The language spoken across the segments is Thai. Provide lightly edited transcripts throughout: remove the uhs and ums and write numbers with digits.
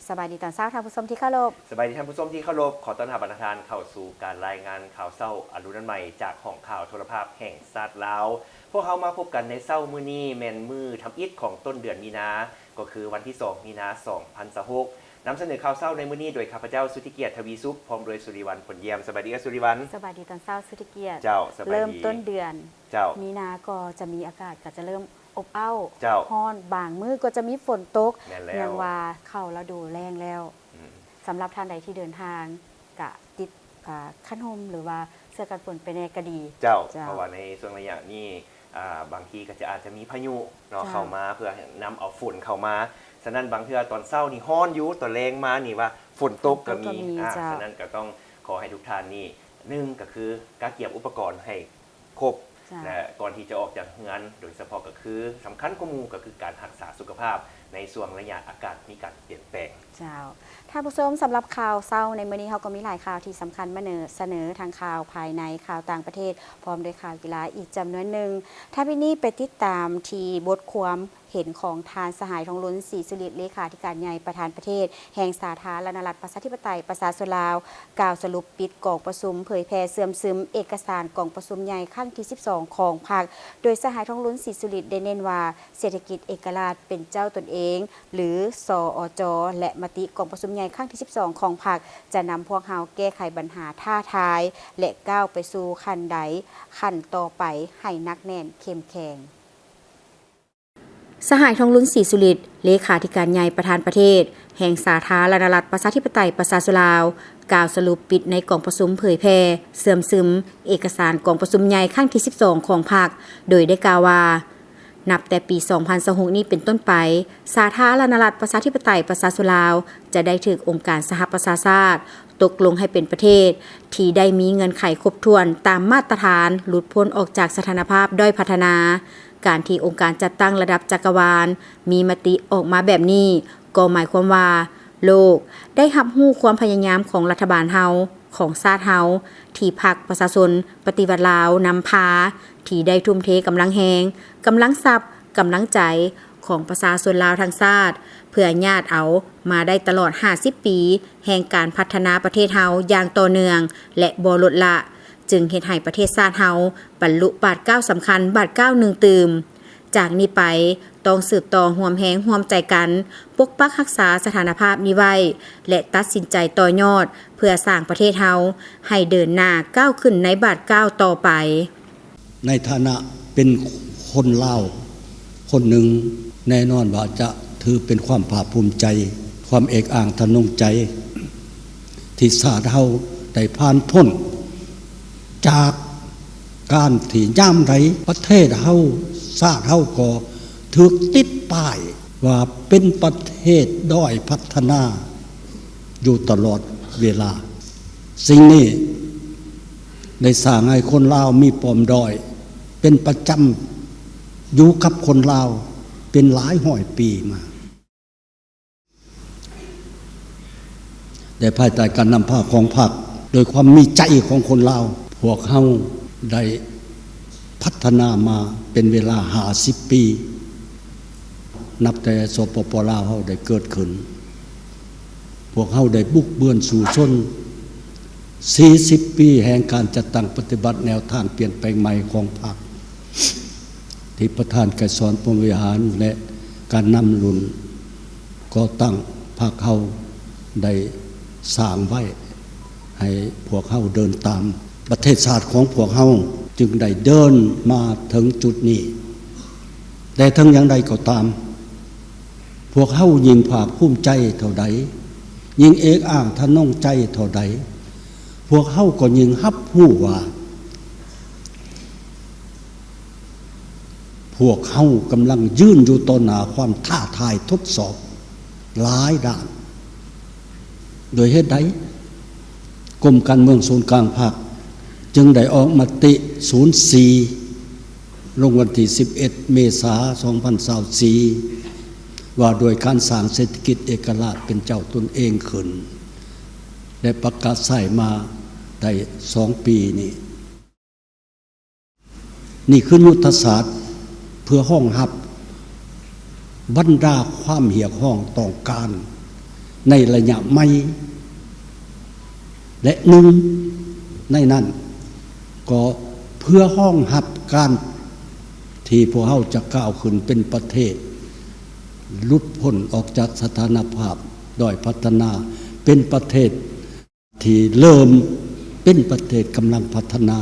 สบายดีตอนเช้าท่านผู้ชมที่เคารพสบายดีท่านผู้ชมที่เคารพขอต้อนรับบรรทานเข้าสู่การรายงานข่าวเช้าอรุณใหม่จากห้องข่าวโทรภาพแห่งชาติลาวพวกเขามาพบกันในเช้ามื้อนี้แม่นมื้อทำอิฐของต้นเดือนมีนาก็คือวันที่2มีนา2026นำเสนอข่าวเช้าในมื้อนี้โดยข้าพเจ้าสุทธิเกียรติทวีสุขพร้อมโดยสุริวัลย์ผลเยี่ยมสบายดีครับสุริวัลย์สบายดีตอนเช้าสุธิเกียรติเจ้าสบายดีเริ่มต้นเดือนเจ้ามีนาก็จะมีอากาศก็จะเริ่มอบอ้าวเจ้าร้อนบางมื้อก็จะมีฝนตกแม่นแล้ว เนื่องว่าเข้าฤดูแล้งแล้วสำหรับท่านใดที่เดินทางกะติดขั้นห่มหรือว่าเสื้อกันฝนไปในกระดีเจ้าเพราะว่าในช่วงระยะนี้บางทีก็จะอาจจะมีพายุเนาะเข้ามาเพื่อนำเอาฝุ่นเข้ามาฉะนั้นบางเทื่อตอนเช้านี่ฮ้อนอยู่ตอนแรงมานี่ว่าฝนตกก็มีฉะนั้นก็ต้องขอให้ทุกท่านนี่หนึ่งก็คือการเก็บอุปกรณ์ให้ครบและก่อนที่จะออกจากงานโดยเฉพาะก็คือสำคัญกว่าหมู่ก็คือการรักษาสุขภาพในช่วงระยะอากาศมีการเปลี่ยนแปลงเจ้าท่านผู้ชมสำหรับข่าวเศร้าในมื้อนี้เขาก็มีหลายข่าวที่สำคัญมาเสนอทางข่าวภายในข่าวต่างประเทศพร้อมด้วยข่าวกีฬาอีกจำนวนหนึ่งถ้าพี่นี่ไปติดตามที่บทความเห็นของทานสหายทองล้นศรีสุริเลขาธิการใหญ่ประธานประเทศแห่งสาธารณรัฐประชาธิปไตยประชาชนลาวกล่าวสรุปปิดกองประชุมเผยแพร่เสื่อมซึมเอกสารกองประชุมใหญ่ครั้งที่12ของพรรคโดยสหายทองล้นศรีสุริได้เน้นว่าเศรษฐกิจเอกราชเป็นเจ้าตนเองหรือสอจและมติกองประชุมใหญ่ครั้งที่12ของพรรคจะนำพวกเฮาแก้ไขปัญหาท้าทายและก้าวไปสู่ขั้นใดขั้นต่อไปให้นักแน่นเข้มแข็งสหายทองลุ้นศรีสุริเลขาธิการใหญ่ประธานประเทศแห่งสาธารณรัฐประชาธิปไตยประชาชนลาวกล่าวสรุปปิดในกองประชุมเผยแพร่เสื่อมซึมเอกสารกองประชุมใหญ่ครั้งที่12ของพรรคโดยได้กล่าวว่านับแต่ปี2026นี้เป็นต้นไปสาธารณรัฐประชาธิปไตยประชาชนลาวจะได้ถึงองค์การสหประชาชาติตกลงให้เป็นประเทศที่ได้มีเงื่อนไขครบถ้วนตามมาตรฐานหลุดพ้นออกจากสถานภาพด้อยพัฒนาการที่องค์การจัดตั้งระดับจักรวาลมีมติออกมาแบบนี้ก็หมายความว่าโลกได้รับรู้ความพยายามของรัฐบาลเฮาของชาติเฮาที่พรรคประชาชนปฏิวัติลาวนำพาที่ได้ทุ่มเทกำลังแหงกำลังทรัพย์กำลังใจของประชาชนลาวทั้งชาติเพื่อญาติเอามาได้ตลอด50ปีแห่งการพัฒนาประเทศเฮาอย่างต่อเนื่องและบ่ลดละจึงเฮ็ดให้ประเทศชาติเฮาบรรลุบาท9สำคัญบาท9หนึ่งตื่มจากนี้ไปต้องสืบต่อห่วมแหงห่วมใจกันปกปักรักษาสถานภาพนี้ไว้และตัดสินใจต่อยอดเพื่อสร้างประเทศเฮาให้เดินหน้าก้าวขึ้นในบาท9ต่อไปในฐานะเป็นคนลาวคนหนึ่งแน่นอนว่าจะถือเป็นความภาคภูมิใจความเอกอ่างทะนงใจที่ชาติเฮาได้ผ่านพ้นจากการที่ย่ำไรประเทศเฮาชาติเฮาก็ถูกติดป้ายว่าเป็นประเทศด้อยพัฒนาอยู่ตลอดเวลาสิ่งนี้ได้สร้างให้คนลาวมีปมด้อยเป็นประจำอยู่กับคนลาวเป็นหลายร้อยปีมาแต่ภายใต้การนำพาของพรรคโดยความมีใจของคนลาวพวกเฮาได้พัฒนามาเป็นเวลา50ปีนับแต่สปป.ลาวเฮาได้เกิดขึ้นพวกเฮาได้บุกเบือนสู่ชน40ปีแห่งการจัดตั้งปฏิบัติแนวทางเปลี่ยนแปลงใหม่ของพรรคที่ประธานไกรสอนพรหมวิหารและการนำรุ่นก็ตั้งพรรคเฮาได้สร้างไว้ให้พวกเฮาเดินตามประเทศชาติของพวกเฮาจึงได้เดินมาถึงจุดนี้แต่ทั้งอย่างใดก็ตามพวกเฮายิ่งภาคภูมิใจเท่าใดยิ่งเอกอ้างทะนงใจเท่าใดพวกเฮาก็ยิ่งรับรู้ว่าพวกเฮากำลังยืนอยู่ต่อหน้าความท้าทายทดสอบหลายด้านโดยเหตุใดกรมการเมืองศูนย์กลางภาคจึงได้ออกมติ04ลงวันที่11เมษายน2024ว่าโดยการสร้างเศรษฐกิจเอกราชเป็นเจ้าตนเองขึ้นได้ประกาศใส่มาได้2ปีนี่คือยุทธศาสตร์เพื่อห้องรับบรรดาความเหี่ยห้องต้องการ ในระยะใหม่และหนึ่งในนั้นก็เพื่อห้องหับการที่พวกเฮาจะก้าวขึ้นเป็นประเทศหลุดพ้นออกจากสถานภาพด้อยพัฒนาเป็นประเทศที่เริ่มเป็นประเทศกำลังพัฒนา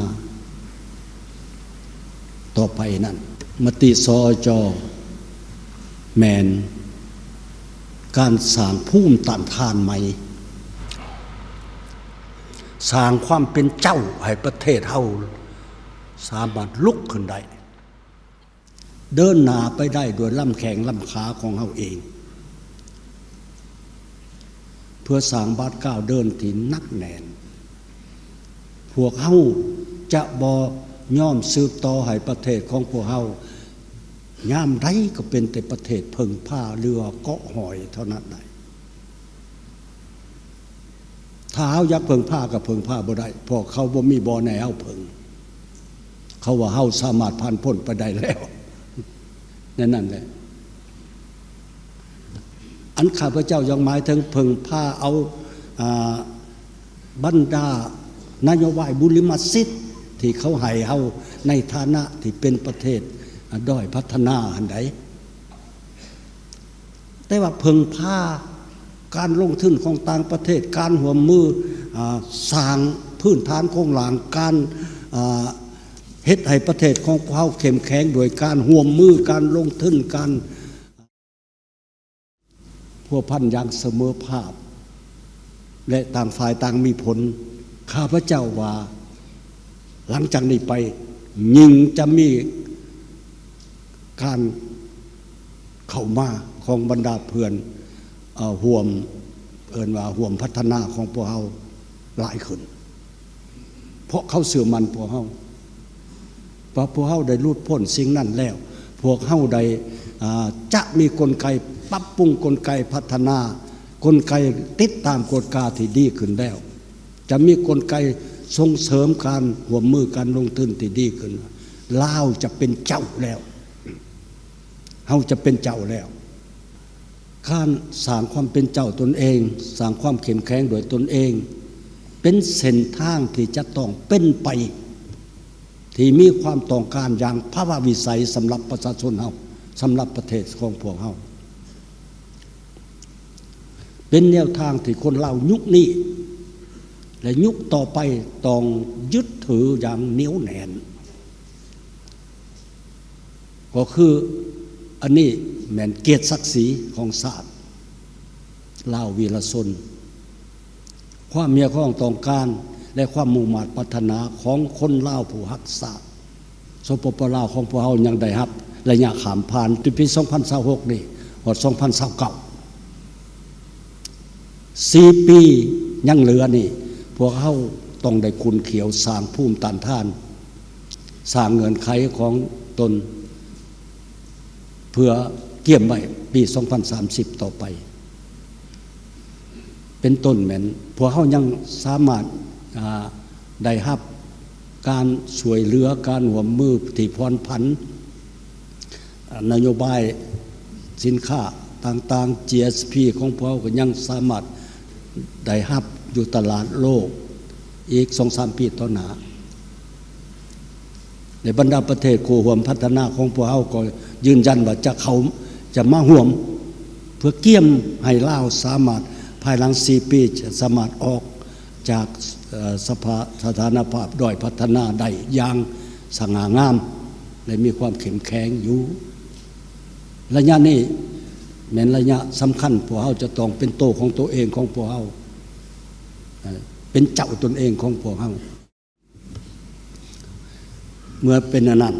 ต่อไปนั้นมติสอจแมนการสร้างภูมิต้านทานใหม่สร้างความเป็นเจ้าให้ประเทศเฮาสามารถลุกขึ้นได้เดินหน้าไปได้โดยลำแข้งลำขาของเฮาเองเพื่อสร้างบาดก้าวเดินที่นักแน่นพวกเฮาจะบ่ยอมสืบต่อให้ประเทศของพวกเฮายามใดก็เป็นแต่ประเทศพึ่งพาเรือเกาะหอยเท่านั้นได้ถ้าเฮาอยากพึ่งพาก็พึ่งพาบ่ได้เพราะเขาบ่มีบ่อให้เฮาพึ่งเขาว่าเฮาสามารถผ่านพ้นไปได้แล้วนั่นแหละอันข้าพเจ้ายังหมายถึงพึ่งพาเอาบรรดานโยบายบุริมสิทธิ์ที่เขาให้เฮาในฐานะที่เป็นประเทศด้อยพัฒนาอันใดแต่ว่าพึ่งพาการลงทุนของต่างประเทศการร่วมมือสร้างพื้นฐานของหลังการเฮ็ดให้ประเทศของเขาเข้มแข็งโดยการร่วมมือการลงทุนการพัวพันอย่างเสมอภาคและต่างฝ่ายต่างมีผลข้าพเจ้าว่าหลังจากนี้ไปยิ่งจะมีการเข้ามาของบรรดาเพื่อนห่วมว่าห่วมพัฒนาของพวกเราหลายขึ้นเพราะเขาเสื่อมันพวกเราพอพวกเขาได้รูดพ้นสิ่งนั้นแล้วพวกเขาได้จะมีกลไกปรับปรุงกลไกพัฒนากลไกติดตามกฎกาที่ดีขึ้นแล้วจะมีกลไกส่งเสริมการร่วมมือการลงทุนที่ดีขึ้นลาวจะเป็นเจ้าแล้วเฮาจะเป็นเจ้าแล้วการสร้างความเป็นเจ้าตนเองสร้างความเข้มแข็งโดยตนเองเป็นเส้นทางที่จะต้องเป็นไปที่มีความต้องการอย่างภาวะวิสัยสำหรับประชาชนเฮาสำหรับประเทศของพวกเฮาเป็นแนวทางที่คนเรายุคนี้และยุคต่อไปต้องยึดถืออย่างเหนียวแน่นก็คืออันนี้แม่นเกียรติศักดิ์ศรีของชาติลาววีรชนความเมียของต้องการและความมุ่งมั่นพัฒนาของคนลาวผู้รักษาสปปลาวของพวกเฮายังได้รับระยะข้ามผ่านปี2026นี่ฮอด2029 4 ปียังเหลือนี่พวกเฮาต้องได้คุณเขียวสร้างภูมิต้านทานสร้างเงื่อนไขของตนเพื่อเกี่ยมไว้ปี2030ต่อไปเป็นต้นแม่นพวกเฮายังสามารถได้รับการช่วยเหลือการร่วมมือที่ผ่อนผันนโยบายสินค้าต่างๆ GSP ของพวกเฮาก็ยังสามารถได้รับอยู่ตลาดโลกอีก 2-3 ปีต่อหน้าในบรรดาประเทศคู่ร่วมพัฒนาของพวกเฮาก็ยืนยันว่าจะมาร่วมเพื่อเกี่ยมให้ลาวสามารถภายหลัง4 ปีจะสามารถออกจากสถานภาพด้อยพัฒนาได้อย่างสง่างามและมีความเข้มแข็งอยู่ระยะนี้แม่นระยะสำคัญพวกเฮาจะต้องเป็นโตของตัวเองของพวกเฮาเป็นเจ้าตนเองของพวกเฮาเมื่อเป็นนั้น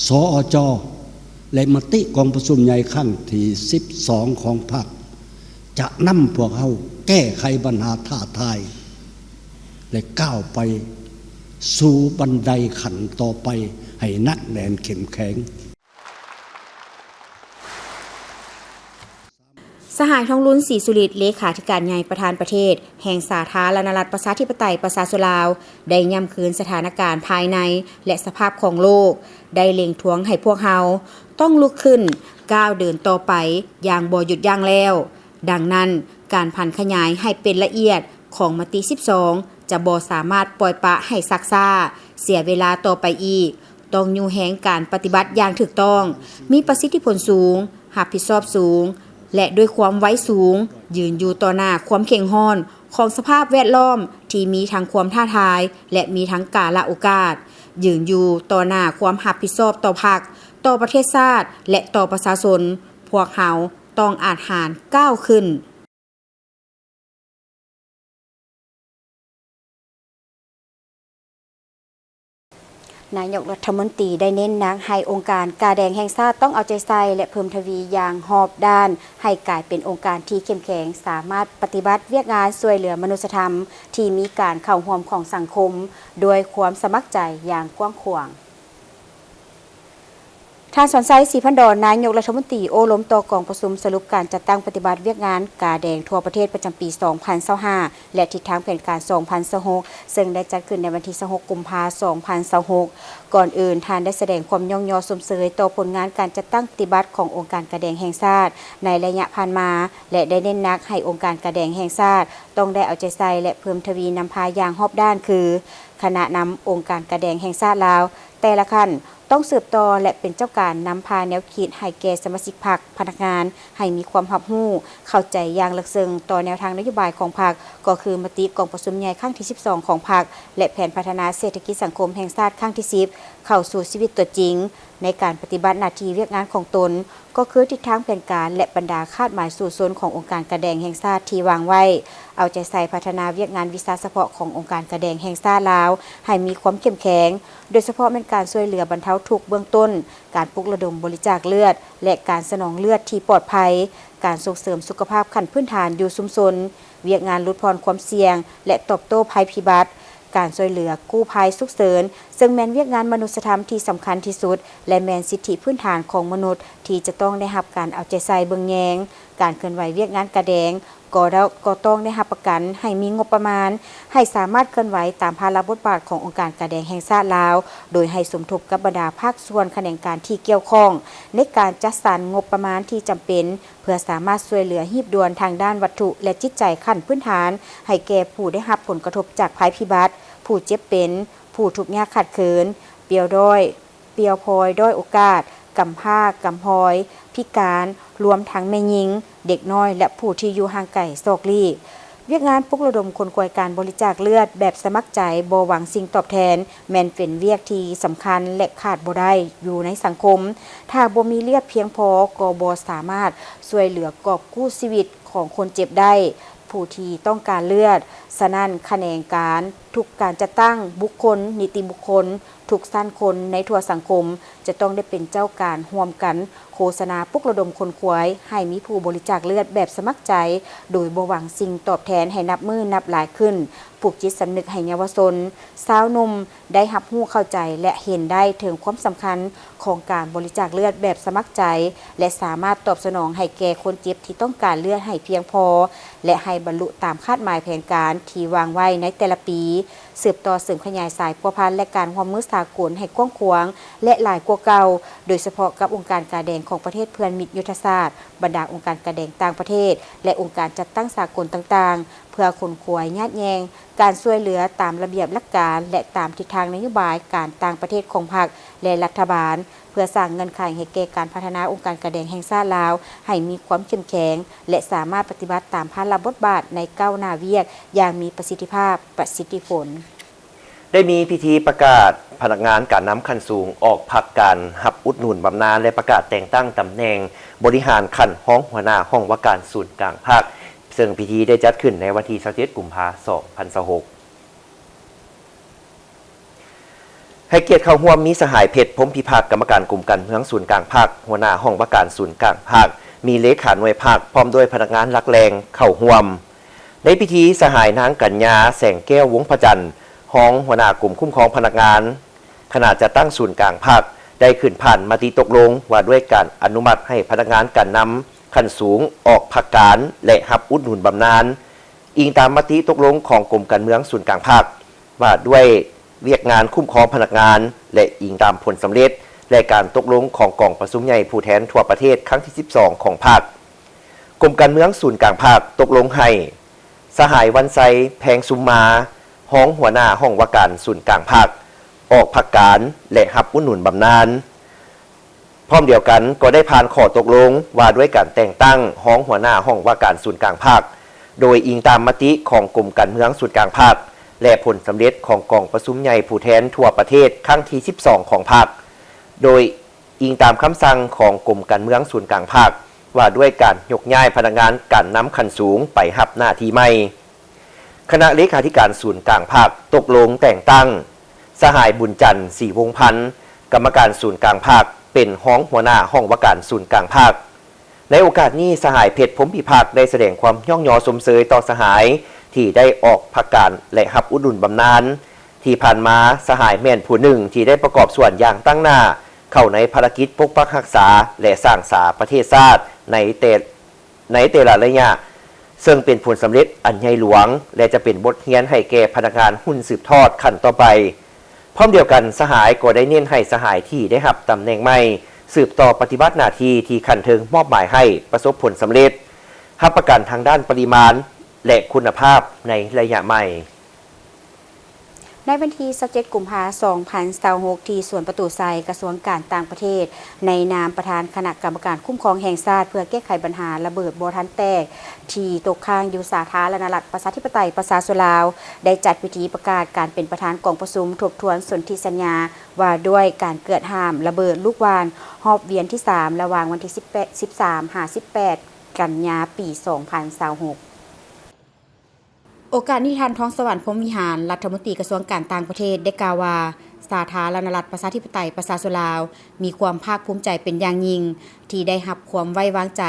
สอจและมติกองประชุมใหญ่ครั้งที่12ของพรรคจะนำพวกเฮาแก้ไขปัญหาท้าทายและก้าวไปสู่บันไดขั้นต่อไปให้นักแน่นเข้มแข็ง สหายทองลุ้นศรีสุริตเลขาธิการใหญ่ประธานประเทศแห่งสาธารณรัฐประชาธิปไตยประชาชนลาวได้ย้ำคืนสถานการณ์ภายในและสภาพของโลกได้เล็งทวงให้พวกเฮาต้องลุกขึ้นก้าวเดินต่อไปอย่างบ่หยุดยั้งแล้ว ดังนั้นการพันขยายให้เป็นละเอียดของมติ 12 จะบ่สามารถปล่อยปละให้ซักซ่าเสียเวลาต่อไปอีกต้องอยู่แหงการปฏิบัติอย่างถูกต้องมีประสิทธิผลสูงรับผิดชอบสูงและด้วยความไว้สูงยืนอยู่ต่อหน้าความเข่งห้อนของสภาพแวดล้อมที่มีทั้งความท้าทายและมีทั้งกาลโอกาสยืนอยู่ต่อหน้าความรับผิดชอบต่อพรรคต่อประเทศชาติและต่อประชาชนพวกเขาต้องอาจหารก้าวขึ้นนายกรัฐมนตรีได้เน้นหนักให้องค์การกาแดงแห่งชาติต้องเอาใจใส่และเพิ่มทวีอย่างรอบด้านให้กลายเป็นองค์การที่เข้มแข็งสามารถปฏิบัติเวียกงานช่วยเหลือมนุษยธรรมที่มีการเข้าร่วมของสังคมโดยความสมัครใจอย่างกว้างขวางท่านสอนไซศรีพันดอนนายกรัฐมนตรีโอล้มต่อกองประชุมสรุปการจัดตั้งปฏิบัติเวียกงานกาแดงทั่วประเทศประจำปี 2025 และทิศทางแผนการ 2026 ซึ่งได้จัดขึ้นในวันที่ 26 กุมภาพันธ์ 2026 ก่อนอื่นท่านได้แสดงความย่องยอสมเสยต่อผลงานการจัดตั้งปฏิบัติขององค์การกาแดงแห่งชาติในระยะผ่านมาและได้เน้นหนักให้องค์การกาแดงแห่งชาติต้องได้เอาใจใส่และเพิ่มทวีนำพาอย่างรอบด้านคือคณะนำองค์การกาแดงแห่งชาติลาวแต่ละขั้นต้องสืบต่อและเป็นเจ้าการนำพาแนวคิดให้แก่สมาชิกพรรคพนักงานให้มีความรับรู้เข้าใจอย่างลึกซึ้งต่อแนวทางนโยบายของพรรคก็คือมติกองประชุมใหญ่ครั้งที่ 12 ของพรรคและแผนพัฒนาเศรษฐกิจสังคมแห่งชาติครั้งที่ 10 เข้าสู่ชีวิตตัวจริงในการปฏิบัติหน้าที่เวียกงานของตนก็คือทิศทางแผนการและบรรดาคาดหมายสู่ส่วนขององค์การกาแดงแห่งชาติที่วางไว้เอาใจใส่พัฒนาเวียกงานวิชาเฉพาะขององค์การกาแดงแห่งชาติลาวให้มีความเข้มแข็งโดยเฉพาะเป็นการช่วยเหลือบรรเทาทุกข์เบื้องต้นการปลุกระดมบริจาคเลือดและการสนองเลือดที่ปลอดภัยการส่งเสริมสุขภาพขั้นพื้นฐานอยู่ชุมชนเวียกงานลดพรความเสี่ยงและตอบโต้ภัยพิบัติการช่วยเหลือกู้ภัยฉุกเฉินซึ่งแม่นเวียกงานมนุษยธรรมที่สำคัญที่สุดและแม่นสิทธิพื้นฐานของมนุษย์ที่จะต้องได้รับการเอาใจใส่เบิ่งแยงการเคลื่อนไหวเวียกงานกาแดงก็ต้องได้รับประกันให้มีงบประมาณให้สามารถเคลื่อนไหวตามภาระบทบาทขององค์การกาแดงแห่งชาติลาวโดยให้สมทบกับบรรดาภาคส่วนแขนงการที่เกี่ยวข้องในการจัดสรรงบประมาณที่จำเป็นเพื่อสามารถช่วยเหลือหีบด่วนทางด้านวัตถุและจิตใจขั้นพื้นฐานให้แก่ผู้ได้รับผลกระทบจากภัยพิบัติผู้เจ็บเป็นผู้ทุกข์ยากขัดเขินเปรียวพลอยด้อยโอกาสกำพร้ากำพร้อยพิการรวมทั้งแม่หญิงเด็กน้อยและผู้ที่อยู่ห่างไกลโศกลี้เวียกงานปลุกระดมคนกวยการบริจาคเลือดแบบสมัครใจบ่หวังสิ่งตอบแทนแม่นเป็นเวียกที่สำคัญและขาดบ่ได้อยู่ในสังคมถ้าบ่มีเลือดเพียงพอก็บ่สามารถช่วยเหลือกอบกู้ชีวิตของคนเจ็บได้ผู้ที่ต้องการเลือดฉะนั้นแขนงการทุกการจัดตั้งบุคคลนิติบุคคลทุกสั้นคนในทั่วสังคมจะต้องได้เป็นเจ้าการร่วมกันโฆษณาปลุกระดมคนควายให้มีผู้บริจาคเลือดแบบสมัครใจโดยบ่หวังสิ่งตอบแทนให้นับมือนับหลายขึ้นปลุกจิตสำนึกให้เยาวชนสาวหนุ่มได้รับรู้เข้าใจและเห็นได้ถึงความสำคัญของการบริจาคเลือดแบบสมัครใจและสามารถตอบสนองให้แก่คนเจ็บที่ต้องการเลือดให้เพียงพอและให้บรรลุตามคาดหมายแผนการที่วางไว้ในแต่ละปีสืบต่อเสริมขยายสายพัวพันและการร่วมมือสากลให้กว้างขวางและหลายกว่าเก่าโดยเฉพาะกับองค์การกาแดงของประเทศเพื่อนมิตรยุทธศาสตร์บรรดาองค์การกาแดงต่างประเทศและองค์การจัดตั้งสากลต่างๆเพื่อคนขวายญาติแยงการช่วยเหลือตามระเบียบหลักการและตามทิศทางนโยบายการต่างประเทศของพรรคและรัฐบาลเพื่อสร้างเงื่อนไขให้แก่การพัฒนาองค์การกาแดงแห่งชาติลาวให้มีความเข้มแข็งและสามารถปฏิบัติตามภาระบทบาทในก้าวหน้าเวียกอย่างมีประสิทธิภาพประสิทธิผลได้มีพิธีประกาศพนักงานการน้ำขั้นสูงออกพักการหับอุดหนุนบำนาญและประกาศแต่งตั้งตำแหน่งบริหารขั้นห้องหัวหน้าห้องว่าการศูนย์กลางภาคซึ่งพิธีได้จัดขึ้นในวันที่27 กุมภาพันธ์ 2026ให้เกียรติเข้าร่วมมีสหายเพชรพรหมพิภาคกรรมการกลุ่มการเมืองศูนย์กลางภาคหัวหน้าห้องว่าการศูนย์กลางภาคมีเลขาหน่วยภาคพร้อมด้วยพนักงานหลักแรงเข้าร่วมในพิธีสหายนางกัญญาแสงแก้ววงศ์พระจันทร์ห้องหัวหน้ากลุ่มคุ้มครองพนักงานขณะจะตั้งศูนย์กลางภาคได้ขึ้นผ่านมติตกลงว่าด้วยการอนุมัติให้พนักงานการนำขั้นสูงออกพักการและหับอุดหนุนบำนาญอิงตามมติตกลงของกรมการเมืองศูนย์กลางภาคว่าด้วยเวียกงานคุ้มครองพนักงานและอิงตามผลสำเร็จและการตกลงของกองประชุมใหญ่ผู้แทนทั่วประเทศครั้งที่ 12 ของภาค กรมการเมืองศูนย์กลางภาคตกลงให้สหายวันไซแพงซุมมาห้องหัวหน้าห้องว่าการศูนย์กลางภาคออกพักการและรับอุดหนุนบำนาญพร้อมเดียวกันก็ได้ผ่านข้อตกลงว่าด้วยการแต่งตั้งห้องหัวหน้าห้องว่าการศูนย์กลางภาคโดยอิงตามมติของกรมการเมืองศูนย์กลางภาคและผลสำเร็จของกองประชุมใหญ่ผู้แทนทั่วประเทศครั้งที่ 12 ของภาคโดยอิงตามคำสั่งของกรมการเมืองศูนย์กลางภาคว่าด้วยการยกย้ายพนักงานการนำขั้นสูงไปรับหน้าที่ใหม่คณะเลขาธิการศูนย์กลางภาคตกลงแต่งตั้งสหายบุญจันทร์ศรีวงศ์พันธ์กรรมการศูนย์กลางภาคเป็นห้องหัวหน้าห้องว่าการศูนย์กลางภาคในโอกาสนี้สหายเพชรพรหมพิภาคได้แสดงความย่องยอสมเสยต่อสหายที่ได้ออกพักการและรับอุดหนุนบำนาญที่ผ่านมาสหายแม่นผู้หนึ่งที่ได้ประกอบส่วนอย่างตั้งหน้าเข้าในภารกิจปกปักรักษาและสร้างสาประเทศชาติในแต่ละระยะซึ่งเป็นผลสำเร็จอันใหญ่หลวงและจะเป็นบทเรียนให้แก่พนักงานหุ้นสืบทอดขั้นต่อไปพร้อมเดียวกันสหายก็ได้เน้นให้สหายที่ได้รับตำแหน่งใหม่สืบต่อปฏิบัติหน้าที่ที่คันเทิงมอบหมายให้ประสบผลสำเร็จรับประกันทางด้านปริมาณและคุณภาพในระยะใหม่ในวันที่17 กุมภาพันธ์ 2026 ที่สวนประตูไซกระทรวงการต่างประเทศในนามประธานคณะกรรมการคุ้มครองแห่งชาติเพื่อแก้ไขปัญหาระเบิดบ่ทันแตกที่ตกค้างอยู่สาธารณรัฐประชาธิปไตยประชาชนลาวได้จัดพิธีประกาศการเป็นประธานกองประชุมทบทวนสนธิสัญญาว่าด้วยการเกิดห้ามระเบิดลูกวานรอบเวียนที่ 3 ระหว่างวันที่ 13-18 กันยายน ปี 2026โอกาสนี้ท่านท้องสวรรค์พรหมวิหารรัฐมนตรีกระทรวงการต่างประเทศได้กล่าวว่าสาธารณรัฐประชาธิปไตยประชาชนลาวมีความภาคภูมิใจเป็นอย่างยิ่งที่ได้รับความไว้วางใจ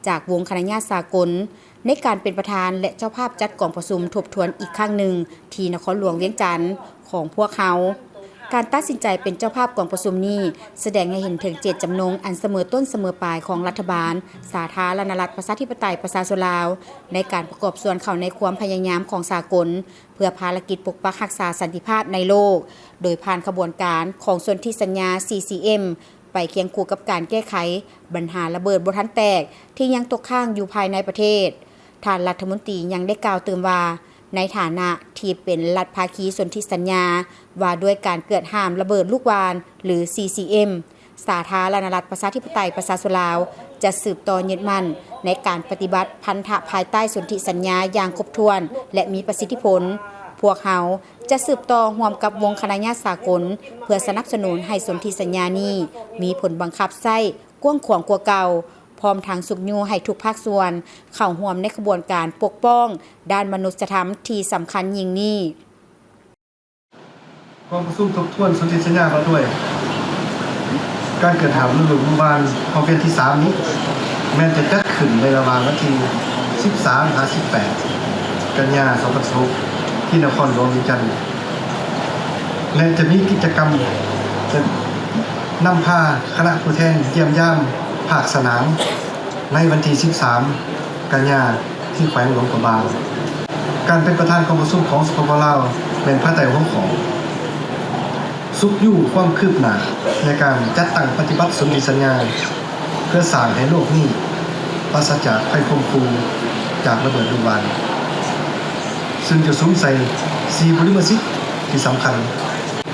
จากวงคณะญาติสากลในการเป็นประธานและเจ้าภาพจัดกองประชุมทบทวนอีกครั้งหนึ่งที่นครหลวงเวียงจันทน์ของพวกเขาการตัดสินใจเป็นเจ้าภาพกองประชุมนี้แสดงให้เห็นถึงเจตจำนงอันเสมอต้นเสมอปลายของรัฐบาลสาธารณรัฐประชาธิปไตยประชาชนลาวในการประกอบส่วนเข้าในความพยายามของสากลเพื่อภารกิจปกปักรักษาสันติภาพในโลกโดยผ่านขบวนการของสนธิสัญญา CCM ไปเคียงคู่กับการแก้ไขปัญหาระเบิดบ่ทันแตกที่ยังตกค้างอยู่ภายในประเทศท่านรัฐมนตรียังได้กล่าวเติมว่าในฐานะที่เป็นรัฐภาคีสนธิสัญญาว่าด้วยการเกิดห้ามระเบิดลูกวานหรือ CCM สาธารณรัฐประชาธิปไตยประชาชนลาวจะสืบต่อยึดมั่นในการปฏิบัติพันธะภายใต้สนธิสัญญาอย่างครบถ้วนและมีประสิทธิผลพวกเขาจะสืบต่อร่วมกับวงคณะญาติสากลเพื่อสนับสนุนให้สนธิสัญญานี้มีผลบังคับใช้กว้างขวางกว่าเก่าพร้อมทางสุกยูให้ทุกภาคส่วนเข้าร่วมในขบวนการปกป้องด้านมนุษยธรรมที่สำคัญยิ่งนี้กองประชุมทบทวนสนธิสัญญามาด้วยการเกิดหามฤดูลูกวานของเป็นที่ 3 นี้แม้จะจัดขึ้นในระหว่างวันที่ 13-18 กันยายน 2026 ที่นครหลวงเวียงจันทน์และจะมีกิจกรรมจะนำพาคณะผู้แทนเยี่ยมย่ามภาคสนามในวันที่ 13 กันยายน ที่แขวงหลวงกระบางการเป็นประธานกองประชุมของสปป.ลาวเป็นพระไตรหัวของสุขอยู่ความคืบหน้าในการจัดตั้งปฏิบัติสนธิสัญญาเพื่อสร้างให้โลกนี้ปราศจากภัยคมคูจากระเบิดลูกวานซึ่งจะสวมใส่4บริมสิทธิ์ที่สำคัญ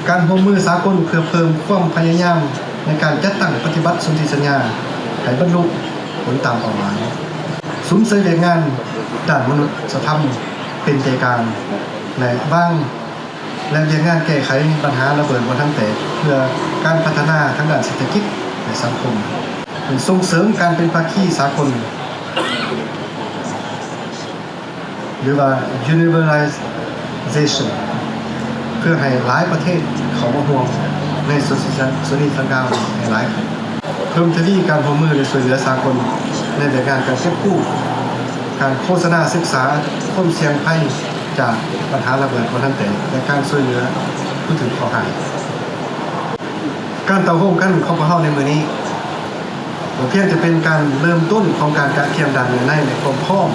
การร่วมมือสากลเพื่อเพิ่มความพยายามในการจัดตั้งปฏิบัติสนธิสัญญาให้บรรลุผลตามเป้าหมายสุมเสยแรงงานด้านมนุษยธรรมเป็นใจกลางและบ้างและเรียนงานแก้ไขปัญหาระเบิดบ่ทันแตกเพื่อการพัฒนาทางด้านเศรษฐกิจและสังคมส่งเสริมการเป็นภาคีสากลหรือว่า universalization เพื่อให้หลายประเทศเข้ามาร่วมในสนธิสัญญาในหลายเพิ่มทวีการร่วมมือและช่วยเหลือสากลในเรื่องการเก็บกู้การโฆษณาศึกษาความเสี่ยงภัยจากปัญหาระเบิดบ่ทันแตกและการช่วยเหลือผู้ถึงขอหายการต่อร่วมกันของพวกเราในมื้อนี้เพียงจะเป็นการเริ่มต้นของการกระเทียมดันในความพร้อม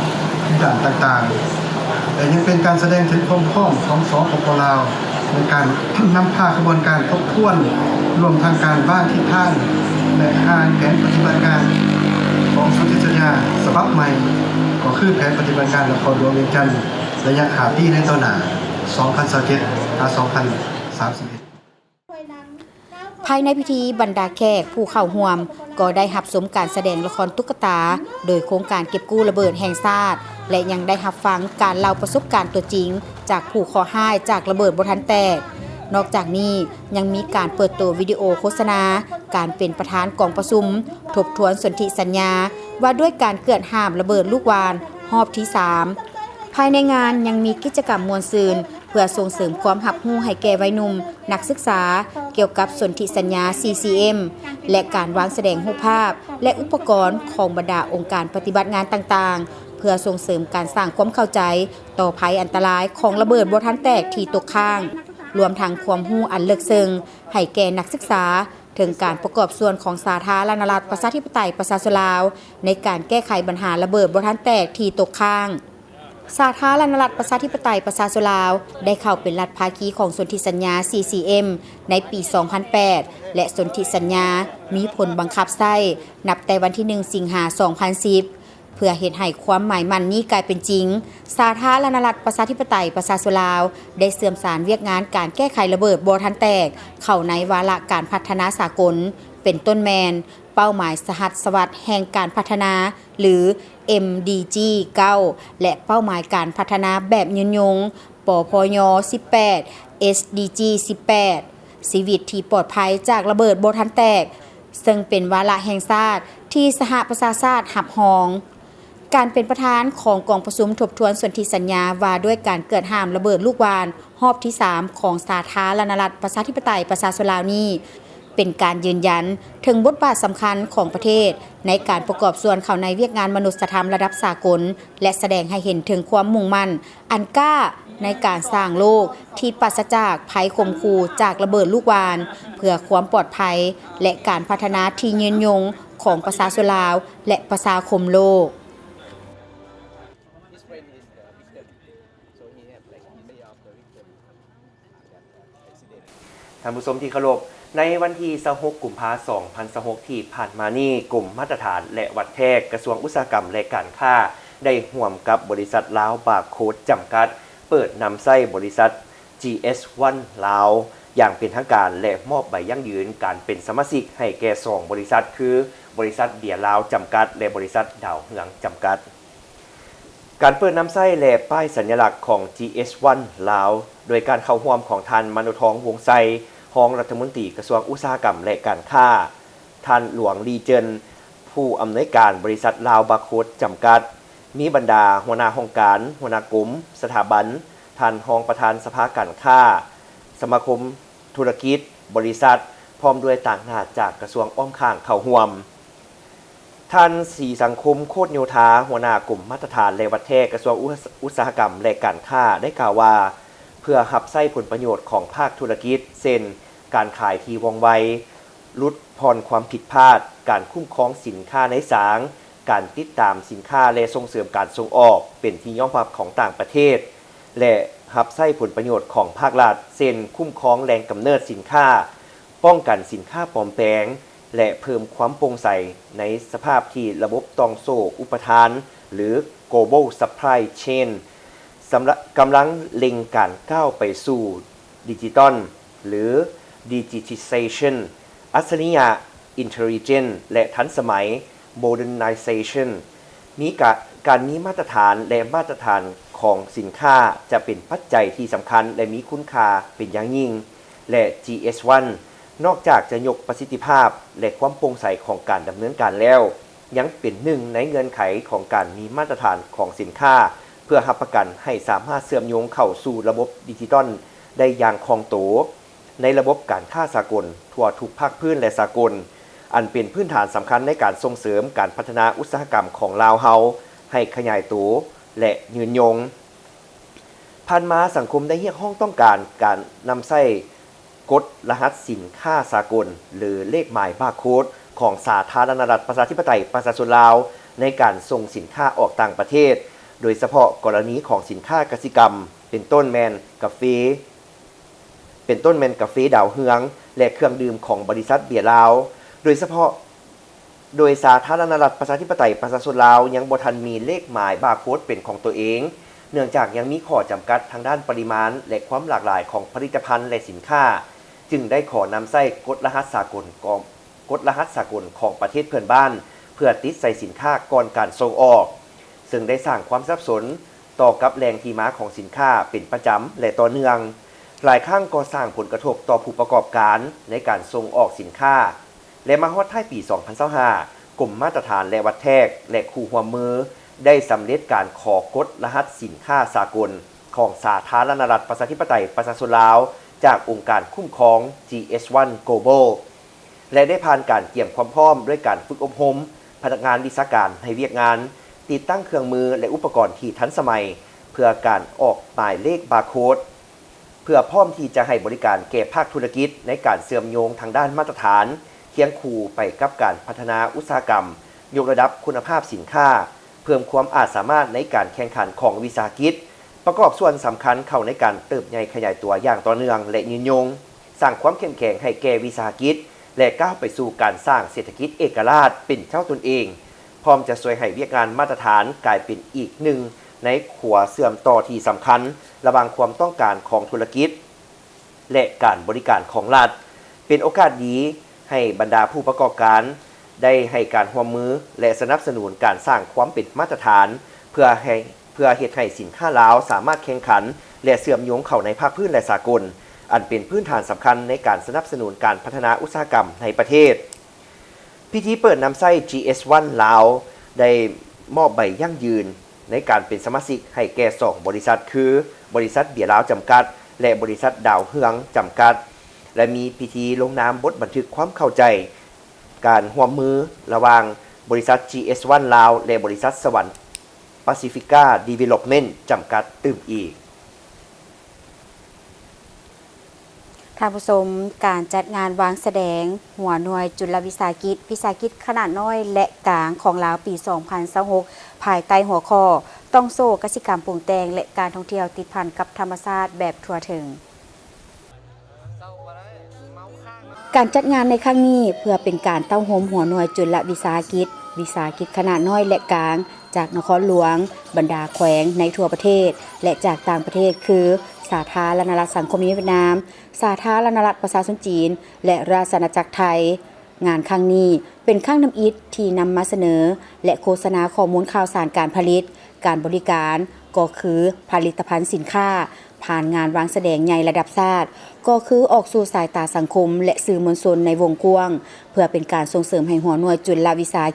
ด้านต่างๆแต่ยังเป็นการแสดงถึงความพร้อมของสปป.ลาวในการนำพาขบวนการทบทวนรวมทางการบ้านทิศทางและแผนปฏิบัติการของ ของสนธิสัญญาฉบับใหม่ก็คือแผนปฏิบัติการนครหลวงเวียงจันทร์ระยะ5ปีในต่อหน้า 2027-2031 ภายในพิธีบรรดาแขกผู้เข้าร่วมก็ได้รับชมการแสดงละครตุ๊กตาโดยโครงการเก็บกู้ระเบิดแห่งชาติและยังได้รับฟังการเล่าประสบการณ์ตัวจริงจากผู้ขอห้ายจากระเบิดบ่ทันแตกนอกจากนี้ยังมีการเปิดตัววิดีโอโฆษณาการเป็นประธานกองประชุมทบทวนสนธิสัญญาว่าด้วยการเกิดห้ามระเบิดลูกวาฬรอบที่ 3ภายในงานยังมีกิจกรรมมวลซืนเพื่อส่งเสริมความรับรู้ให้แก่วัยหนุ่มนักศึกษาเกี่ยวกับสนธิสัญญา CCM และการวางแสดงรูปภาพและอุปกรณ์ของบรรดาองค์การปฏิบัติงานต่างๆเพื่อส่งเสริมการสร้างความเข้าใจต่อภัยอันตรายของระเบิดบ่ทันแตกที่ตกค้างรวมทั้งความรู้อันลึกซึ้งให้แก่นักศึกษาถึงการประกอบส่วนของสาธารณรัฐประชาธิปไตยประชาชนลาวในการแก้ไขปัญหาระเบิดบ่ทันแตกที่ตกค้างสาธารณรัฐประชาธิปไตยประชาชนลาวได้เข้าเป็นรัฐภาคีของสนธิสัญญา CCM ในปี 2008 และสนธิสัญญามีผลบังคับใช้นับแต่วันที่ 1 สิงหาคม 2010 เพื่อเฮ็ดให้ความหมายมั่นนี้กลายเป็นจริงสาธารณรัฐประชาธิปไตยประชาชนลาวได้เสื่อมสารเวียกงานการแก้ไขระเบิดบ่ทันแตกเข้าในวาระการพัฒนาสากลเป็นต้นแมนเป้าหมายสหัสวรรษแห่งการพัฒนาหรือ MDG 9 และเป้าหมายการพัฒนาแบบยืนยงปพย18 SDG 18ชีวิตที่ปลอดภัยจากระเบิดบ่ทันแตกซึ่งเป็นวาระแห่งชาติที่สหประชาชาติรับรองการเป็นประธานของกองประชุมทบทวนสนธิสัญญาว่าด้วยการเกิดห้ามระเบิดลูกวาฬรอบที่ 3 ของสาธารณรัฐประชาธิปไตยประชาชนลาวนี้เป็นการยืนยันถึงบทบาทสำคัญของประเทศในการประกอบส่วนเข้าในเวียกงานมนุษยธรรมระดับสากลและแสดงให้เห็นถึงความมุ่งมั่นอันกล้าในการสร้างโลกที่ปราศจากภัยข่มขู่จากระเบิดลูกวาฬเพื่อความปลอดภัยและการพัฒนาที่ยืนยงของประชาชนลาวและประชาคมโลกท่านผู้ชมที่เคารพในวันที่26 กุมภาพันธ์ 2026 ที่ผ่านมานี้กลุ่มมาตรฐานและวัดแทกกระทรวงอุตสาหกรรมและการค้าได้ร่วมกับบริษัทลาวบาร์โค้ดจำกัดเปิดนำไส้บริษัท GS1 ลาวอย่างเป็นทางการและมอบใบยั่งยืนการเป็นสมาชิกให้แก่2บริษัทคือบริษัทเบียร์ลาวจำกัดและบริษัทดาวเฮืองจำกัดการเปิดน้ำไส้และป้ายสัญลักษณ์ของ GS1 ลาวโดยการเข้าร่วมของท่านมโนทองวงไซรองรัฐมนตรีกระทรวงอุตสาหกรรมและการค้าท่านหลวงลีเจินผู้อำนวยการบริษัทลาวบาร์โค้ดจำกัดมีบรรดาหัวหน้าองค์การหัวหน้ากลุ่มสถาบันท่านรองประธานสภาการค้าสมาคมธุรกิจบริษัทพร้อมด้วยต่างหน้าจากกระทรวงอ้อมข้างเข้าร่วมท่านศรีสังคมโคตรโยธาหัวหน้ากลุ่มมาตรฐานและวัดแทกกระทรวงอุตสาหกรรมและการค้าได้กล่าวว่าเพื่อรับใช้ผลประโยชน์ของภาคธุรกิจเช่นการขายที่ว่องไวลดผ่อนความผิดพลาดการคุ้มครองสินค้าในสางการติดตามสินค้าและส่งเสริมการส่งออกเป็นที่ยอมรับของต่างประเทศและรับใช้ผลประโยชน์ของภาครัฐเช่นคุ้มครองแหล่งกำเนิดสินค้าป้องกันสินค้าปลอมแปลงและเพิ่มความโปร่งใสในสภาพที่ระบบต้องโซ่อุปทานหรือ global supply chainกำลังเล็งการก้าวไปสู่ดิจิตอลหรือ digitization อัจฉริยะ intelligent และทันสมัย modernization มีการมีมาตรฐานและมาตรฐานของสินค้าจะเป็นปัจจัยที่สำคัญและมีคุณค่าเป็นอย่างยิ่งและ GS1 นอกจากจะยกประสิทธิภาพและความโปร่งใสของการดำเนินการแล้วยังเป็นหนึ่งในเงื่อนไขของการมีมาตรฐานของสินค้าเพื่อรับประกันให้สามารถเชื่อมโยงเข้าสู่ระบบดิจิตอลได้อย่างคล่องตัวในระบบการค้าสากลทั่วทุกภาคพื้นและสากลอันเป็นพื้นฐานสำคัญในการส่งเสริมการพัฒนาอุตสาหกรรมของลาวเฮาให้ขยายตัวและยืนยงผ่านมาสังคมได้เรียกร้องต้องการการนำใช้กฎรหัสสินค้าสากลหรือเลขหมายบาร์โค้ดของสาธารณรัฐประชาธิปไตยประชาชนลาวในการส่งสินค้าออกต่างประเทศโดยเฉพาะกรณีของสินค้ากสิกรรมเป็นต้นแมนกาแฟดาวเฮืองและเครื่องดื่มของบริษัทเบียร์ลาวโดยเฉพาะ โดยสาธารณรัฐประชาธิปไตยประชาชนลาวยังบ่ทันมีเลขหมายบาร์โค้ดเป็นของตัวเองเนื่องจากยังมีข้อจำกัดทางด้านปริมาณและความหลากหลายของผลิตภัณฑ์และสินค้าจึงได้ขอนำใส่กฎรหัสสากลของประเทศเพื่อนบ้านเพื่อติดใส่สินค้าก่อนการส่งออกซึ่งได้สร้างความสับสนต่อกับแหล่งที่มาของสินค้าเป็นประจำและต่อเนื่องหลายครั้งก็สร้างผลกระทบต่อผู้ประกอบการในการส่งออกสินค้าและมาฮอดท้ายปี 2025 กรมมาตรฐานและวัดแทกและคู่หัวมือได้สำเร็จการขอกฎรหัสสินค้าสากลของสาธารณรัฐประชาธิปไตยประชาชนลาวจากองค์การคุ้มครอง GS1 Global และได้ผ่านการเตรียมความพร้อมด้วยการฝึกอบรมพนักงานวิชาการให้เวียกงานติดตั้งเครื่องมือและอุปกรณ์ที่ทันสมัยเพื่อการออกหมายเลขบาร์โค้ดเพื่อพร้อมที่จะให้บริการแก่ภาคธุรกิจในการเชื่อมโยงทางด้านมาตรฐานเคียงคู่ไปกับการพัฒนาอุตสาหกรรมยกระดับคุณภาพสินค้าเพิ่มความอาจสามารถในการแข่งขันของวิสาหกิจประกอบส่วนสำคัญเข้าในการเติบใหญ่ขยายตัวอย่างต่อเนื่องและยืนยงสร้างความเข้มแข็งให้แก่วิสาหกิจและก้าวไปสู่การสร้างเศรษฐกิจเอกราชเป็นเจ้าตนเองพร้อมจะช่วยให้เวียกงานมาตรฐานกลายเป็นอีกหนึ่งในขัวเสื่อมต่อที่สำคัญระหว่างความต้องการของธุรกิจและการบริการของรัฐเป็นโอกาสดีให้บรรดาผู้ประกอบการได้ให้การร่วมมือและสนับสนุนการสร้างความเป็นมาตรฐานเพื่อเฮ็ดให้สินค้าลาวสามารถแข่งขันและเชื่อมโยงเข้าในภาคพื้นและสากลอันเป็นพื้นฐานสำคัญในการสนับสนุนการพัฒนาอุตสาหกรรมในประเทศพิธีเปิดนำไส้ GS1 ลาวได้มอบใบยั่งยืนในการเป็นสมาชิกให้แก่2บริษัทคือบริษัทเบียร์ลาวจำกัดและบริษัทดาวเฮืองจำกัดและมีพิธีลงนามบทบันทึกความเข้าใจการร่วมมือระหว่างบริษัท GS1 ลาวและบริษัทสวรรค์ Pacifica Development จำกัดตื่มอีกท่านผู้ชมการจัดงานวางแสดงหัวหน่วยจุลวิสาหกิจขนาดน้อยและกลางของลาวปี 2026 ภายใต้หัวข้อต้องโซ่กสิกรรมปรุงแต่งและการท่องเที่ยวติดพันกับธรรมชาติแบบทั่วถึงการจัดงานในครั้งนี้เพื่อเป็นการเต้าโฮมหัวหน่วยจุลวิสาหกิจขนาดน้อยและกลางจากนครหลวงบรรดาแขวงในทั่วประเทศและจากต่างประเทศคือสาธารณรัฐสังคมนิยมเวียดนามสาธารณรัฐประชาชนจีนและราชอาณาจักรไทยงานครั้งนี้เป็นครั้งนำอิฐที่นำมาเสนอและโฆษณาข้อมูลข่าวสารการผลิตการบริการก็คือผลิตภัณฑ์สินค้าผ่านงานวางแสดงใหญ่ระดับชาติก็คือออกสู่สายตาสังคมและสื่อมวลชนในวงกว้างเพื่อเป็นการส่งเสริมให้หัวหน่วยจุลวิสาห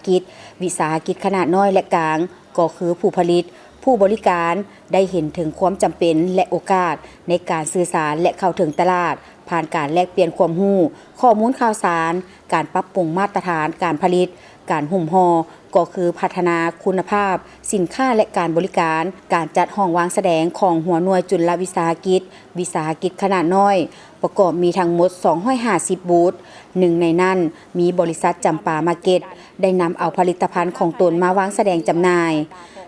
กิจขนาดน้อยและกลางก็คือผู้ผลิตผู้บริการได้เห็นถึงความจำเป็นและโอกาสในการสื่อสารและเข้าถึงตลาดผ่านการแลกเปลี่ยนความรู้ข้อมูลข่าวสารการปรับปรุงมาตรฐานการผลิตการหุ้มห่อก็คือพัฒนาคุณภาพสินค้าและการบริการการจัดห้องวางแสดงของหัวหน่วยจุลวิสาหกิจขนาดน้อยประกอบมีทั้งหมด250บูธหนึ่งในนั้นมีบริษัทจำปามาร์เก็ตได้นำเอาผลิตภัณฑ์ของตนมาวางแสดงจำหน่าย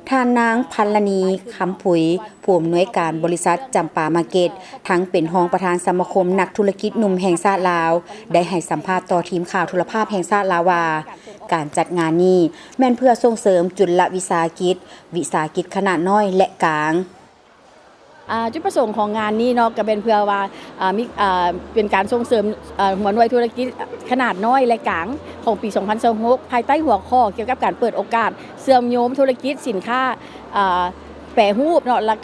ท่านนางพันลณีคำผุยผู้อำนวยการบริษัทจำปามาร์เก็ตทั้งเป็นรองประธานสมาคมนักธุรกิจหนุ่มแห่งชาติลาวได้ให้สัมภาษณ์ต่อทีมข่าวโทรภาพแห่งชาติลาวว่าการจัดงานนี้แม่นเพื่อส่งเสริมจุลวิสาหกิจขนาดน้อยและกลางจุดประสงค์ของงานนี้เนาะก็เป็นเพื่อว่ามีเป็นการส่งเสริมหัวหน่วยธุรกิจขนาดน้อยและกลางของปี 2026 ภายใต้หัวข้อเกี่ยวกับการเปิดโอกาสเชื่อมโยงธุรกิจสินค้าแปรรูปเนาะและ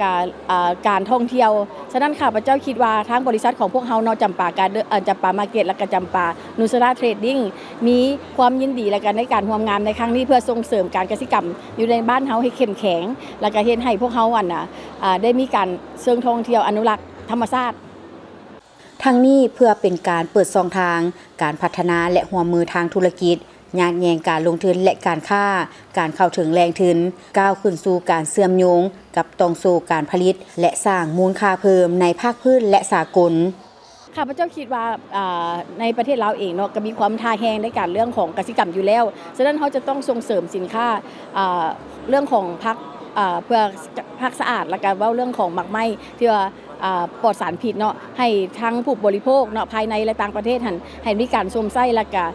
การท่องเที่ยวฉะนั้นข้าพเจ้าคิดว่าทางบริษัทของพวกเฮาเนาะจำปามาร์เก็ตและก็จำปานูสราเทรดดิ้งมีความยินดีและกันในการร่วมงานในครั้งนี้เพื่อส่งเสริมการกสิกรรมอยู่ในบ้านเฮาให้เข้มแข็งและก็เฮ็ดให้พวกเฮาได้มีการเชิงท่องเที่ยวอนุรักษ์ธรรมชาติทั้งนี้เพื่อเป็นการเปิดช่องทางการพัฒนาและร่วมมือทางธุรกิจญาติแยงการลงทุนและการค้าการเข้าถึงแรงทุนก้าวขึ้นสู่การเชื่อมโยงกับต้องสู่การผลิตและสร้างมูลค่าเพิ่มในภาคพื้นและสากลข้าพเจ้าคิดว่าในประเทศลาวเองเนาะก็มีความท้าแฮงในการเรื่องของกสิกรรมอยู่แล้วฉะนั้นเขาจะต้องส่งเสริมสินค้าเรื่องของพักเพื่อพักสะอาดและการว่าเรื่องของหมักไหม้ที่ว่า ปลอดสารพิษเนาะให้ทั้งผู้บริโภคเนาะภายในและต่างประเทศให้มีการสวมใส่และก็